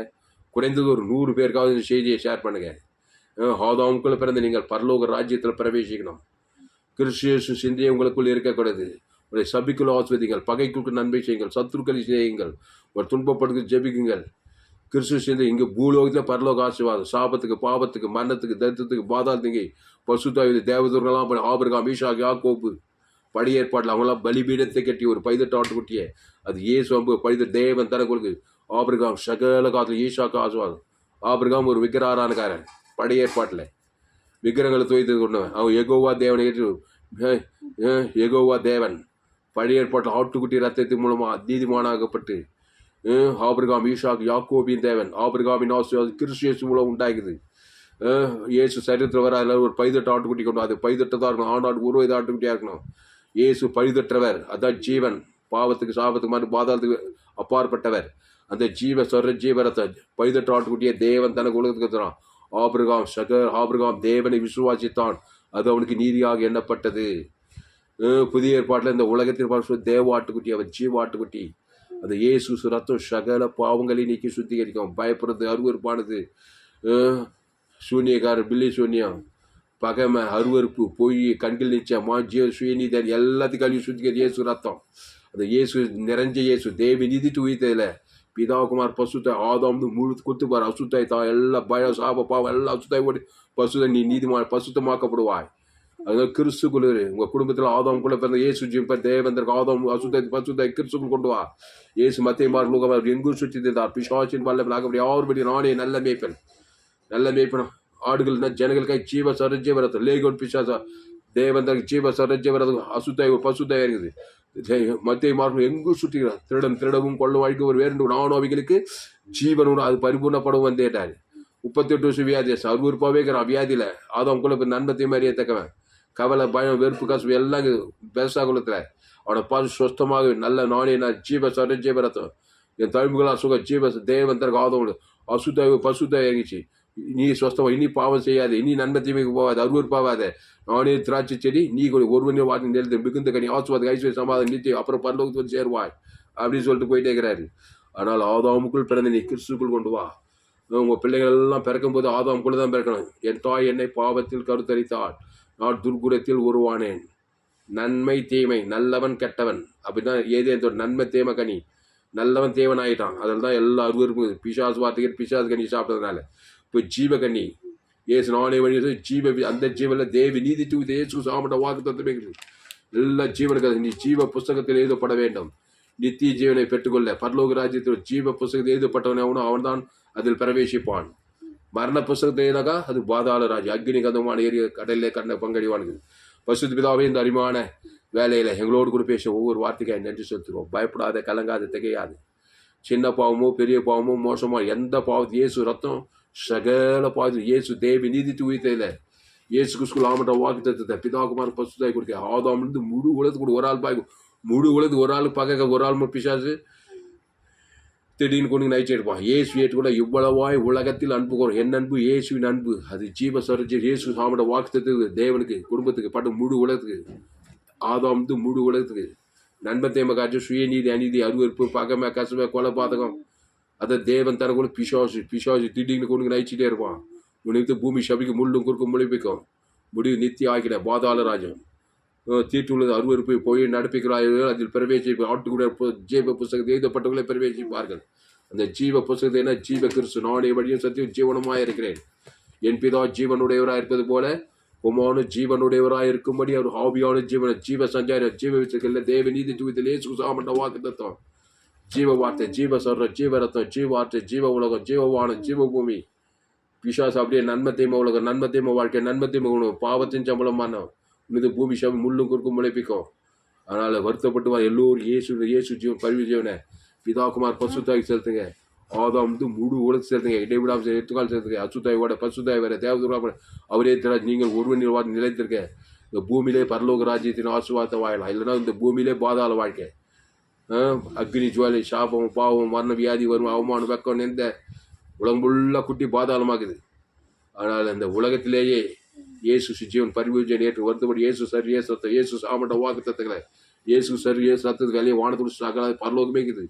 குறைந்தது ஒரு 100 பேருக்காவது இந்த செய்தியை ஷேர் பண்ணுங்க. ஆதாமுக்குள்ள பிறந்த நீங்கள் பரலோக ராஜ்யத்தில் பிரவேசிக்கணும். கிறிஸ்து சிந்தையை உங்களுக்குள் இருக்கக்கூடாது. உடைய சபிக்குள் ஆஸ்வதிங்கள், பகைக்கு நன்மை செய்யுங்கள், சத்துருக்களை செய்யுங்கள், ஒரு துன்பப்படுத்து ஜெபிக்குங்கள். கிறிஸ்து சிந்தை இங்கே பூலோகத்தில் பரலோக ஆசீர்வாதம். சாபத்துக்கு பாவத்துக்கு மரணத்துக்கு தரித்திரத்துக்கு பாதாளத்துக்கு பசுத்தாவி தேவதூர்கள்லாம் ஆபிரகாம் ஈசாக் யாக்கோபு படி ஏற்பாட்டில் அவங்களாம் பலிபீடத்தை கட்டி ஒரு பைதட்டு ஆட்டுக்குட்டியே அது இயேசு அம்பு பைத தேவன் தனக்கு ஆபிரகாம் சகல காலத்தில் ஈசாக்கு ஆசீர்வாதம். ஆபிரகாம் ஒரு விக்கிரகாரக்காரன் படி ஏற்பாட்டில் விக்கிரகங்களை துவைத்து கொண்டவன். அவன் எகோவா தேவனை ஏற்று எகோவா தேவன் பழைய ஏற்பாட்டில் ஆட்டுக்குட்டி ரத்தத்தின் மூலமா நீதிமானாகப்பட்டு ஆபிரகாம் ஈசாக் யாக்கோபின் தேவன் ஆபிரகாமின் ஆசீர்வாதம் கிறிஸ்து இயேசு மூலம் உண்டாகுது. இயேசு சரித்திரம் வர அதில் ஒரு பைதட்டு ஆட்டுக்குட்டி கொண்டு அது பைதட்டதாக இருக்கணும். ஆண்டாடு ஒரு வயது ஆட்டுக்குட்டியாக இருக்கணும். இயேசு பழுதற்றவர், அதான் ஜீவன். பாவத்துக்கு சாபத்துக்கு மாதிரி பாதாளத்துக்கு அப்பாற்பட்டவர். அந்த ஜீவரத்தை பழுதற்ற ஆட்டுக்குட்டியை தேவன் தனக்கு உலகத்துக்கு தரான். ஆபிரகாம் தேவனை விசுவாசித்தான், அது அவனுக்கு நீதியாக எண்ணப்பட்டது. புதிய ஏற்பாட்டில் இந்த உலகத்தில் பார்த்து தேவ ஆட்டுக்குட்டி, அவர் ஜீவ ஆட்டுக்குட்டி. அந்த இயேசு ரத்தம் சகல பாவங்களை நீக்கி சுத்திகரிக்கும். பயப்படுறது, அருவருப்பானது, சூன்யக்காரர், பில்லி சூன்யம், பகைமை, அருவருப்பு, பொய், கண்கள் நிச்சயம், மாஜ்ய, சுயநீதன், எல்லாத்துக்கும் கல்வி சுத்திகரி இயேசு ரத்தம். அந்த இயேசு நிறைஞ்ச இயேசு தேவி நீதிட்டு உயிர்த்ததில்ல. பிதாகுமார் பசுத்த ஆதாம் முழு குத்துப்பார் அசுத்தாய் தான், எல்லா பயம் சாப பாவம் எல்லாம் அசுத்தாய் ஓடி பசுத்த நீ நீதிமா பசுத்தமாக்கப்படுவாய். அதனால கிறிஸ்துக்குள்ள உங்க குடும்பத்தில் ஆதாம் பிறந்த இயேசு ஜிம்ப தேவந்தருக்கு ஆதாம் அசுத்தாய் பசுத்தாய் கிறிஸ்துக்குள் கொண்டு வா. இயேசு மத்திய மார்க் எங்கும் சுற்றி இருந்தார். பிசாசின் பல்ல யாருபடி நானே நல்ல மேய்ப்பன் ஆடுகள் ஜனங்களுக்காய் ஜீவ சரஜ்ய வரது லேகோன் பிசாசா தேவந்தருக்கு ஜீவ சரஜ்ய வரது அசுத்தாய் பசுத்தாய் இருக்குது. மத்திய மார்க் எங்கும் சுற்றுகிறார். திருடவும் கொள்ளும் அழிக்க ஒரு வேறு நானும் அவைகளுக்கு ஜீவனும் அது பரிபூர்ணப்படவும் வந்தேட்டாரு. 38 வருஷம் வியாதி அறுவருப்பாவே இருக்கிறான். வியாதியில ஆதவனுக்குள்ள நன்மத்தை மாதிரியே தக்கவன், கவலை, பயம், வெறுப்பு, காசு எல்லாம் பெருசா குளத்துல அவனை பார்த்து சொஸ்தமாக நல்ல நானே நான் ஜீவ சரஜீவ ரத்தம் என் தழும்புகளா சுக ஜீவ தேவந்தருக்கு ஆதவனு அசுத்தாய் பசுத்தாய் இறங்கிச்சு. நீ சொஸ்தமா, இனி பாவம் செய்யாது, இனி நன்மை தீமைக்கு போகாது, அருவருப்பாவாத, நானே திராட்சை செடி, நீ ஒருவனே வாட்டி நிறுத்து மிகுந்த கனி ஆசுவாத ஐஸ்வர்ய சமாதானம் நீத்தி அப்புறம் பரலோகத்துக்கு வந்து சேருவாய் அப்படின்னு சொல்லிட்டு போயிட்டே இருக்கிறாரு. ஆனால் ஆதாமுக்குள் பிறந்த நீ கிறிஸ்துக்குள் கொண்டு வா. உங்க பிள்ளைகள் எல்லாம் பிறக்கும் போது ஆதாமுக்குள்ள தான் பிறக்கணும். என் தாய் என்னை பாவத்தில் கருத்தரித்தாள், நான் துர்குணத்தில் உருவானேன். நன்மை தீமை, நல்லவன் கெட்டவன், அப்படிதான் ஏதேன் நன்மை தேம கனி, நல்லவன் தேவன் ஆயிட்டான். அதில் தான் எல்லா அருவருக்கும் பிசாசு வார்த்தைகள் பிசாசு கனி சாப்பிட்டதுனால இப்போ ஜீவகன்னி ஏசு நானே வழி ஜீவ, அந்த ஜீவனில் தேவி நீதி தூவி ஏசு சாமட்ட வாக்கு தத்துவமே எல்லா ஜீவனுக்கு நீ ஜீவ புஸ்தகத்தில் எழுதப்பட வேண்டும். நித்திய ஜீவனை பெற்றுக்கொள்ள பரலோக ராஜ்யத்தில் ஜீவ புஸ்தகத்தில் எழுதப்பட்டவனே அவன் தான் அதில் பிரவேசிப்பான். மரண புஸ்தகத்தை எழுதாக்கா அது பாதாள ராஜ்யம், அக்னி கந்தமான ஏரிய கடலிலே கண்ட பங்கடிவானுங்க. பசுத்த பிதாவே இந்த அருமையான வேலையில எங்களோடு கூட பேச ஒவ்வொரு வார்த்தைக்காய் நன்றி செலுத்துவோம். பயப்படாத, கலங்காத, திகையாது. சின்ன பாவமோ பெரிய பாவமோ மோசமோ எந்த பாவத்து இயேசு ரத்தம் சகல பாவத்து இயேசு தேவி நீதி உயிர்த்தையில இயேசு கிறிஸ்து ஆமட்ட வாக்கு தத்துவத்தை பிதாகுமார் பசுத்தாய் கொடுக்க ஆதாம் இருந்து முழு உலகத்துக்கு கூட ஒரு ஆள் பாய், முழு உலகத்துக்கு ஒரு ஆள் பார்க்க ஒரு ஆள் பிசாசு திடீர்னு கொண்டு நைச்சு எடுப்பான். இயேசு ஏற்று கூட இவ்வளவாய் உலகத்தில் அன்பு கோரும் என் அன்பு இயேசுவின் அன்பு அது ஜீவ சரஜி இயேசு சாமட வாக்கு தத்துவ தேவனுக்கு குடும்பத்துக்கு பட்டு முழு உலகத்துக்கு ஆதாம் முழு உலகத்துக்கு நன்மை தேம காட்சி சுயநீதி அநீதி அருவருப்பு பகமை கசமை கொலை பாதகம் அதை தேவன் தர கூட பிசாசு திடீர்னு கொண்டு நைச்சிட்டே இருப்பான். உனக்கு பூமி சபிக்கு முள்ளும் குறுக்கும் முளைப்பிக்கும் முடிவு நித்திய ஆக்கிட பாதாள ராஜம் தீட்டுள்ளது அருவருப்பை போய் நடப்பிக்கிறார்கள். அதில் பிரவேசி ஆட்டுக்குடைய ஜீவ புஸ்தகத்தை எழுதப்பட்டவர்களை பிரவேசிப்பார்கள். அந்த ஜீவ புஸ்தகத்தை என்ன ஜீவ கிறிஸ்து நானே வழியும் சத்தியம் ஜீவனமாக இருக்கிறேன். என் பிதா ஜீவனுடையவராக இருப்பது போல குமாரனு ஜீவனுடையவராக இருக்கும்படி அவர் ஆவியான ஜீவன ஜீவ சஞ்சார ஜீவ விசைகள் தேவ நீதி துவித்திலே சுசாமண்ட வாக்கு தத்துவம் ஜீவ வார்த்தை ஜீவ சொல்ற ஜீவ ரத்தம் ஜீவ வார்த்தை ஜீவ உலகம் ஜீவ வானம் ஜீவ பூமி பிசாசு அப்படியே நன்மை தீமை உலகம் நன்மை தீமை வாழ்க்கை நன்மை தீமை உணவு பாவத்தின் சம்பளமான இது பூமி சபை முள்ளும் குறுக்கும் முளைப்பிக்கும். அதனால வருத்தப்பட்டு வா எல்லோரும் இயேசு ஜீவன் பரிவு ஜீவனை பிதாகுமார் பசுத்தாய் செலுத்துங்க. ஆதாம் முழு உலகத்து செலுத்துங்க. இடைவிடாமல் எடுத்துக்கால் செலுத்துங்க. அசுத்தாயோட பசுத்தாய் வேற தேவதுரா அவரே தர நீங்கள் ஒருவன் நிலைத்திருக்க. இந்த பூமியிலே பரலோக ராஜ்யத்தின் ஆசுவாதத்தை வாழலாம். இல்லைன்னா இந்த பூமியிலே பாதாள வாழ்க்கை அக்னி ஜுவாலை சாபம் பாவம் மரண வியாதி வரும் அவமானம் வெக்கம் எந்த உலகம் ஃபுல்லாக குட்டி பாதாளமாகுது. ஆனால் அந்த உலகத்திலேயே இயேசு ஜீவன் பரிபூஜனை ஏற்று வருத்தப்படி இயேசு சரி இயேசு ரத்தம் இயேசு சாமட்ட வாக்கு தத்துக்களை இயேசு சரி இயேசு ரத்தத்துக்கு வேலையை வானத்துடு சகல பரலோகமே இருக்குது.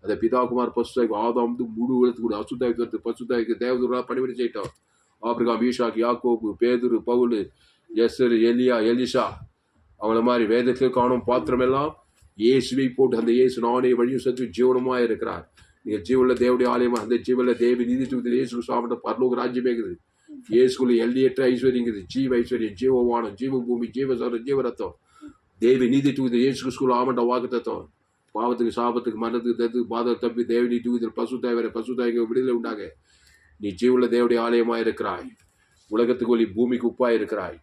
அதை பிதாகுமார் பசுத்தாய்க்கு ஆதாம் முழு உலகத்துக்கு கூட அசுத்தாய்க்கு பசுத்தாய்க்கு தேவதூரா பணிவிடை செய்யிட்டோம். ஆபிரகாம் ஈஷாக் யாக்கோபு பேதுரு பவுலு எஸ்ஸர் எலிஷா அவங்கள மாதிரி வேதத்தில் காணும் பாத்திரமெல்லாம் இயேசுவை போட்டு அந்த இயேசு நானே வழியும் சத்து ஜீவனமாக இருக்கிறார். நீங்கள் ஜீவனில் தேவடைய ஆலயமா அந்த ஜீவனில் தேவி நீதி இயேசு சாப்பிட்ட பரலோக ராஜ்யமே இருக்குது. இயேசுக்குள்ள எல்லையற்ற ஐஸ்வர்யங்கிறது ஜீவ ஐஸ்வர்யம் ஜீவவானம் ஜீவ பூமி ஜீவ சரம் ஜீவ ரத்தம் தேவி நீதி தூக்குது இயேசு கிறிஸ்துக்குள்ள ஆமண்ட வாக்கு தத்துவம் பாவத்துக்கு சாபத்துக்கு மரணத்துக்கு தத்துக்கு பாத தப்பி தேவனி தூக்குதல் பசுத்தாய் வர பசுத்தாய்க்கு விடுதலை உண்டாக நீ ஜீவனில் தேவடைய ஆலயமாக இருக்கிறாய். உலகத்துக்கு ஒளி பூமிக்கு உப்பாக இருக்கிறாய்.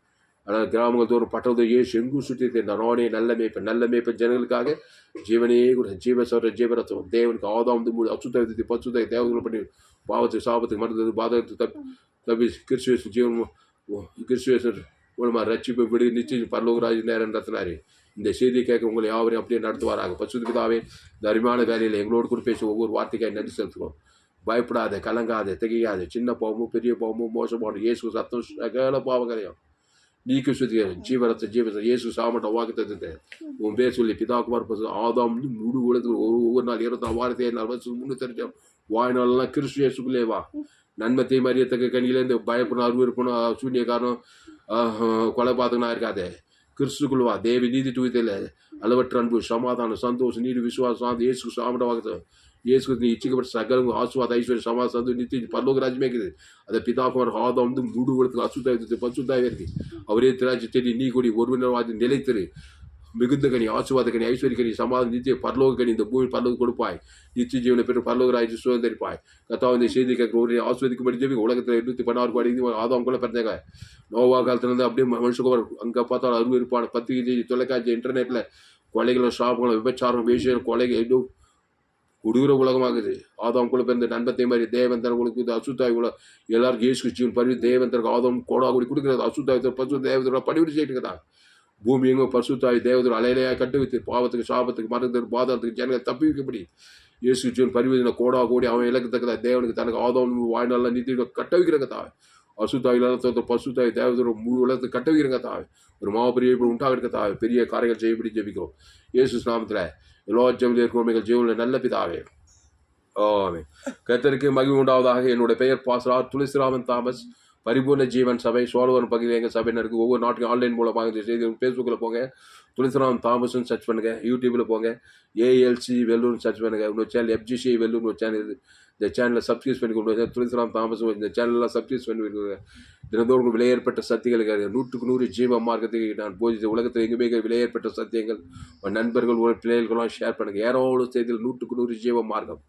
ஆனால் கிராமங்கள் தோறும் பட்டது ஏசு எங்கும் சுற்றி இந்த நானே நல்ல மேய்ப்பன் ஜனங்களுக்காக ஜீவனே கூட ஜீவ சொல்ற ஜீவரத்துவம் தேவனுக்கு ஆதாம் அசுத்தாயத்தை பசுத்தாய் தேவர்கள் பண்ணி பாவத்துக்கு சாபத்துக்கு மறந்தது பாதகத்துக்கு தப்பி கிறிஸ்துவேச ஜீவன் கிறிஸ்துவேசர் மூலமாக ரட்சிப்பை விடு நிச்சயம் பரலோகராஜ் நேரம் நடத்தினாரு. இந்த செய்தியை கேட்க உங்களை யாவரையும் அப்படியே நடத்துவாராக. பசுத்த பிதாவே இந்த அருமையான வேலையில் எங்களோடு கூட பேச ஒவ்வொரு வார்த்தைக்காய் நன்றி செலுத்துவோம். பயப்படாதே, கலங்காதே, திகையாதே. சின்ன பாவமோ பெரிய பாவமோ மோசமான இயேசு சத்தம் சகல பாவங்களையும் நீக்கி சுத்திகரிக்கும். ஜீவத்தை இயேசு சாமட்ட வாக்குத்தத்தத்தை உன் பேர் சொல்லி பிதாகுமார் ஆதாம் முழு உலகத்துக்கு ஒவ்வொரு நாள் 24 வாரத்தை 4 வருஷம் முன்னூத்தி வாய்நாளெல்லாம் கிறிஸ்து இயேசுக்குள்ளே வா. நன்மத்தை மரியத்தக்க கனியிலேருந்து பயப்படணும், அருவிருப்பணும், சூன்யக்காரனும் கொலைபாதகனா இருக்காதே. கிறிஸ்துக்குள் வா. தேவி நீதி தூயத்தில் அளவற்ற அன்பு, சமாதானம், சந்தோஷம், நீதி, விசுவாசம், இயேசு சாமட்ட வாக்குத்த இயேசு நீ இச்சிக்கப்பட்ட சகலம் ஆசுவாத ஐஸ்வர்ய சமாதானம் சந்தோஷம் நித்திய பரலோக ராஜ்யமே இருக்குது. அதை பிதாகுமார் ஆதாம் முழு உலகத்துக்கு அசுத்தாயத்துக்கு பசுத்தாவே இருக்கு. அவரே திராட்சை செடி நீ கூடி ஒருவனவாதி நிலைத்திரு. மிகுந்த கனி, ஆசுவாத கனி, ஐஸ்வர்ய கனி, சமாதானம், நித்திய பரலோக கனி இந்த பூமி பரலோக கொடுப்பாய். நித்திய ஜீவனை பெற்று பரலோக ராஜ்யம் சுதந்திரிப்பாய். கர்த்தாவே இந்த செய்தி கேட்கிற ஒரு ஆஸ்வதிக்கும்படி ஜெபி. உலகத்தில் 816 கோடி ஆதாம் கூட பிறந்தாங்க. நோவா காலத்துல இருந்து அப்படியே மனுஷகுமார் அங்க பார்த்தாலும் அருவிருப்பான பத்திரிகை, தொலைக்காட்சி, இன்டர்நெட்ல கொலைகளும் சாபங்களும் விபச்சாரம், வேஷம், கொலைகள் இன்னும் கொடூர உலகமாகுது. ஆதாம் கூட பிறந்த நண்பத்தை மாதிரி தேவன் தனங்களுக்கு அசுத்தாய் உலக எல்லாருக்கும் இயேசு கிறிஸ்துவின் பரிவு தேவன் தனக்கு ஆதாம் கோடாகுடி கொடுக்கிறது. அசுத்தாய் பசு தேவதோட படிவிடு செய்யிட்டு இருக்கா. பூமி எங்கும் பசுத்தாய் தேவதோட அலையிலையாக கட்டு வைத்து பாவத்துக்கு சாபத்துக்கு மரணத்துக்கு பாதத்துக்கு ஜனங்களை தப்பி வைக்கப்படி இயேசு கிறிஸ்துவின் பரிவு கோடா கோடி அவன் இலக்கத்தக்கதா தேவனுக்கு தனக்கு ஆதாம் வாழ்நாள் நீதி கட்ட வைக்கிறங்க தாய். அசுத்தாயிலான பசுத்தாய் தேவதோட முழு உலகத்தை கட்ட வைக்கிறங்க தாய். ஒரு மாபெரிய உண்டாக இருக்க தாய். பெரிய காரியங்கள் செய்யப்படி ஜெபிக்கும் இயேசு நாமத்துல. எல்லா ஜெபத்தில் இருக்கிற ஜீவனில் நல்ல பிதாவே. ஆமென். கர்த்தருக்கு மகிமை உண்டாவதாக. என்னுடைய பெயர் பாஸ்டர் துளசிராமன் தாமஸ். பரிபூர்ண ஜீவன் சபை சோழவரம் பகுதியில் எங்கள் சபையினருக்கு ஒவ்வொரு நாட்டுக்கும் ஆன்லைன் மூலமாக இந்த செய்தி ஃபேஸ்புக்கில் போங்க, துளசிராமன் தாமஸ்ன்னு சர்ச் பண்ணுங்க. யூடியூப்பில் போங்க, ஏஎல்சி வெல்லூர்னு சர்ச் பண்ணுங்க. இன்னொரு சேனல் எஃப்ஜிசி வெல்லூர்னு ஒரு சேனல் இருக்குது. இந்த சேனலில் சப்ஸ்கிரைப் பண்ணி கொண்டு வந்து துளசிராமன் தாமஸ் இந்த சேனல்லாம் சப்ஸ்கிரைப் பண்ணி கொடுங்க. தினந்தோறும் விலையேற்பட்ட சத்தியங்களுக்கு 100க்கு 100 ஜீவ மார்க்கத்துக்கு நான் போதித்த உலகத்தில் எங்குமே விலையேற்பட்ட சத்தியங்கள் நண்பர்கள் ஒரு பிள்ளைகளுக்கெல்லாம் ஷேர் பண்ணுங்க. ஏரோடு செய்தியில் 100க்கு 100 ஜீவ மார்க்கம்.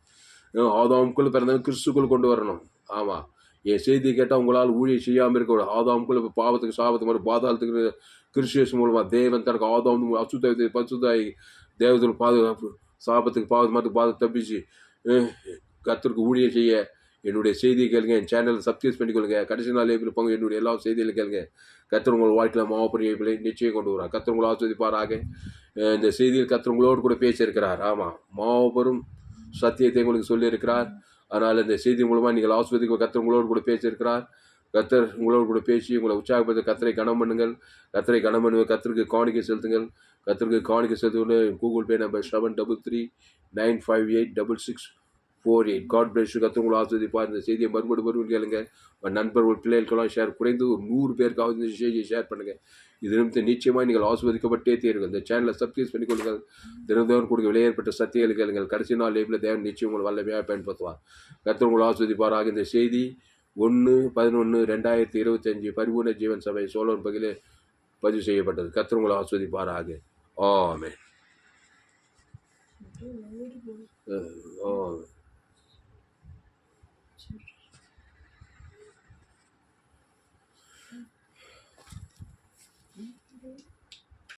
ஆதாமுக்குள்ள பிறந்தவங்க கிறிஸ்துக்குள் கொண்டு வரணும். ஆமாம், என் செய்தி கேட்டால் உங்களால் ஊழியம் செய்யாமல் இருக்கக்கூடாது. ஆதாமுக்குள்ள இப்போ பாவத்துக்கு சாபத்துக்கு மாதிரி பாதாளத்துக்கு கிறிஸ்துவின் மூலமாக தேவன் தனக்கு ஆதாம் அசுத்தாய் பசுத்தாய் தேவத்தில் பாதுகாப்பு சாபத்துக்கு பாவத்து பாதத்தை தப்பிச்சு கர்த்தருக்கு ஊழியம் செய்ய என்னுடைய செய்தியை கேளுங்க. என் சேனலை சப்ஸ்கிரைப் பண்ணிக்கொள்ளுங்க. கடைசி நாள் இருப்பாங்க என்னுடைய எல்லா செய்தியிலும் கேளுங்க. கர்த்தர் உங்கள் வாழ்க்கையில் மாவப்பரிய நிச்சயம் கொண்டு வரார். கர்த்தர் உங்களை ஆஸ்வதிப்பாராக. இந்த செய்தியில் கர்த்தர் உங்களோடு கூட பேசியிருக்கிறார். ஆமாம், மாபெரும் சத்தியத்தை உங்களுக்கு சொல்லியிருக்கிறார். அதனால் இந்த செய்தி மூலமாக நீங்கள் ஆஸ்வதிக்க கர்த்தர் உங்களோடு கூட பேசியிருக்கிறார். கர்த்தர் உங்களோடு கூட பேசி உங்களை உற்சாகப்படுத்த கர்த்தரை கனம் பண்ணுங்கள். கர்த்தரை கனம் பண்ணுங்கள். கர்த்தருக்கு காணிக்கை செலுத்துங்கள். கர்த்தருக்கு காணிக்கை செலுத்துவது Google Pay number 7339586648. God bless you. கர்த்தர் உங்களை ஆஸ்வதிப்பார். இந்த செய்தியை மறுபடியும் கேளுங்க. நண்பர்கள் பிள்ளைகளுக்கெல்லாம் ஷேர் குறைந்து ஒரு 100 பேருக்காவது இந்த செய்தியை ஷேர் பண்ணுங்கள். இது நிமித்தம் நிச்சயமாக நீங்கள் ஆஸ்வதிக்கப்பட்டே தீருங்கள். இந்த சேனலை சப்ஸ்கிரைப் பண்ணிக்கொள்ளுங்கள். தினந்தோறும் கொடுக்க விலையேற்பட்ட சத்தியங்களை கேளுங்கள். கடைசி நாள் லைஃப்பில் தேவன் நிச்சயம் உங்களை வல்லமையாக பயன்படுத்துவார். கர்த்தர் உங்களை ஆஸ்வதிப்பாராக. இந்த செய்தி 1/11/2025 பரிபூர்ண ஜீவன் சபை சோழன் பகுதியில் பதிவு செய்யப்பட்டது. கர்த்தர் உங்களை ஆஸ்வதிப்பாராக. ஆமென். ஆமென்.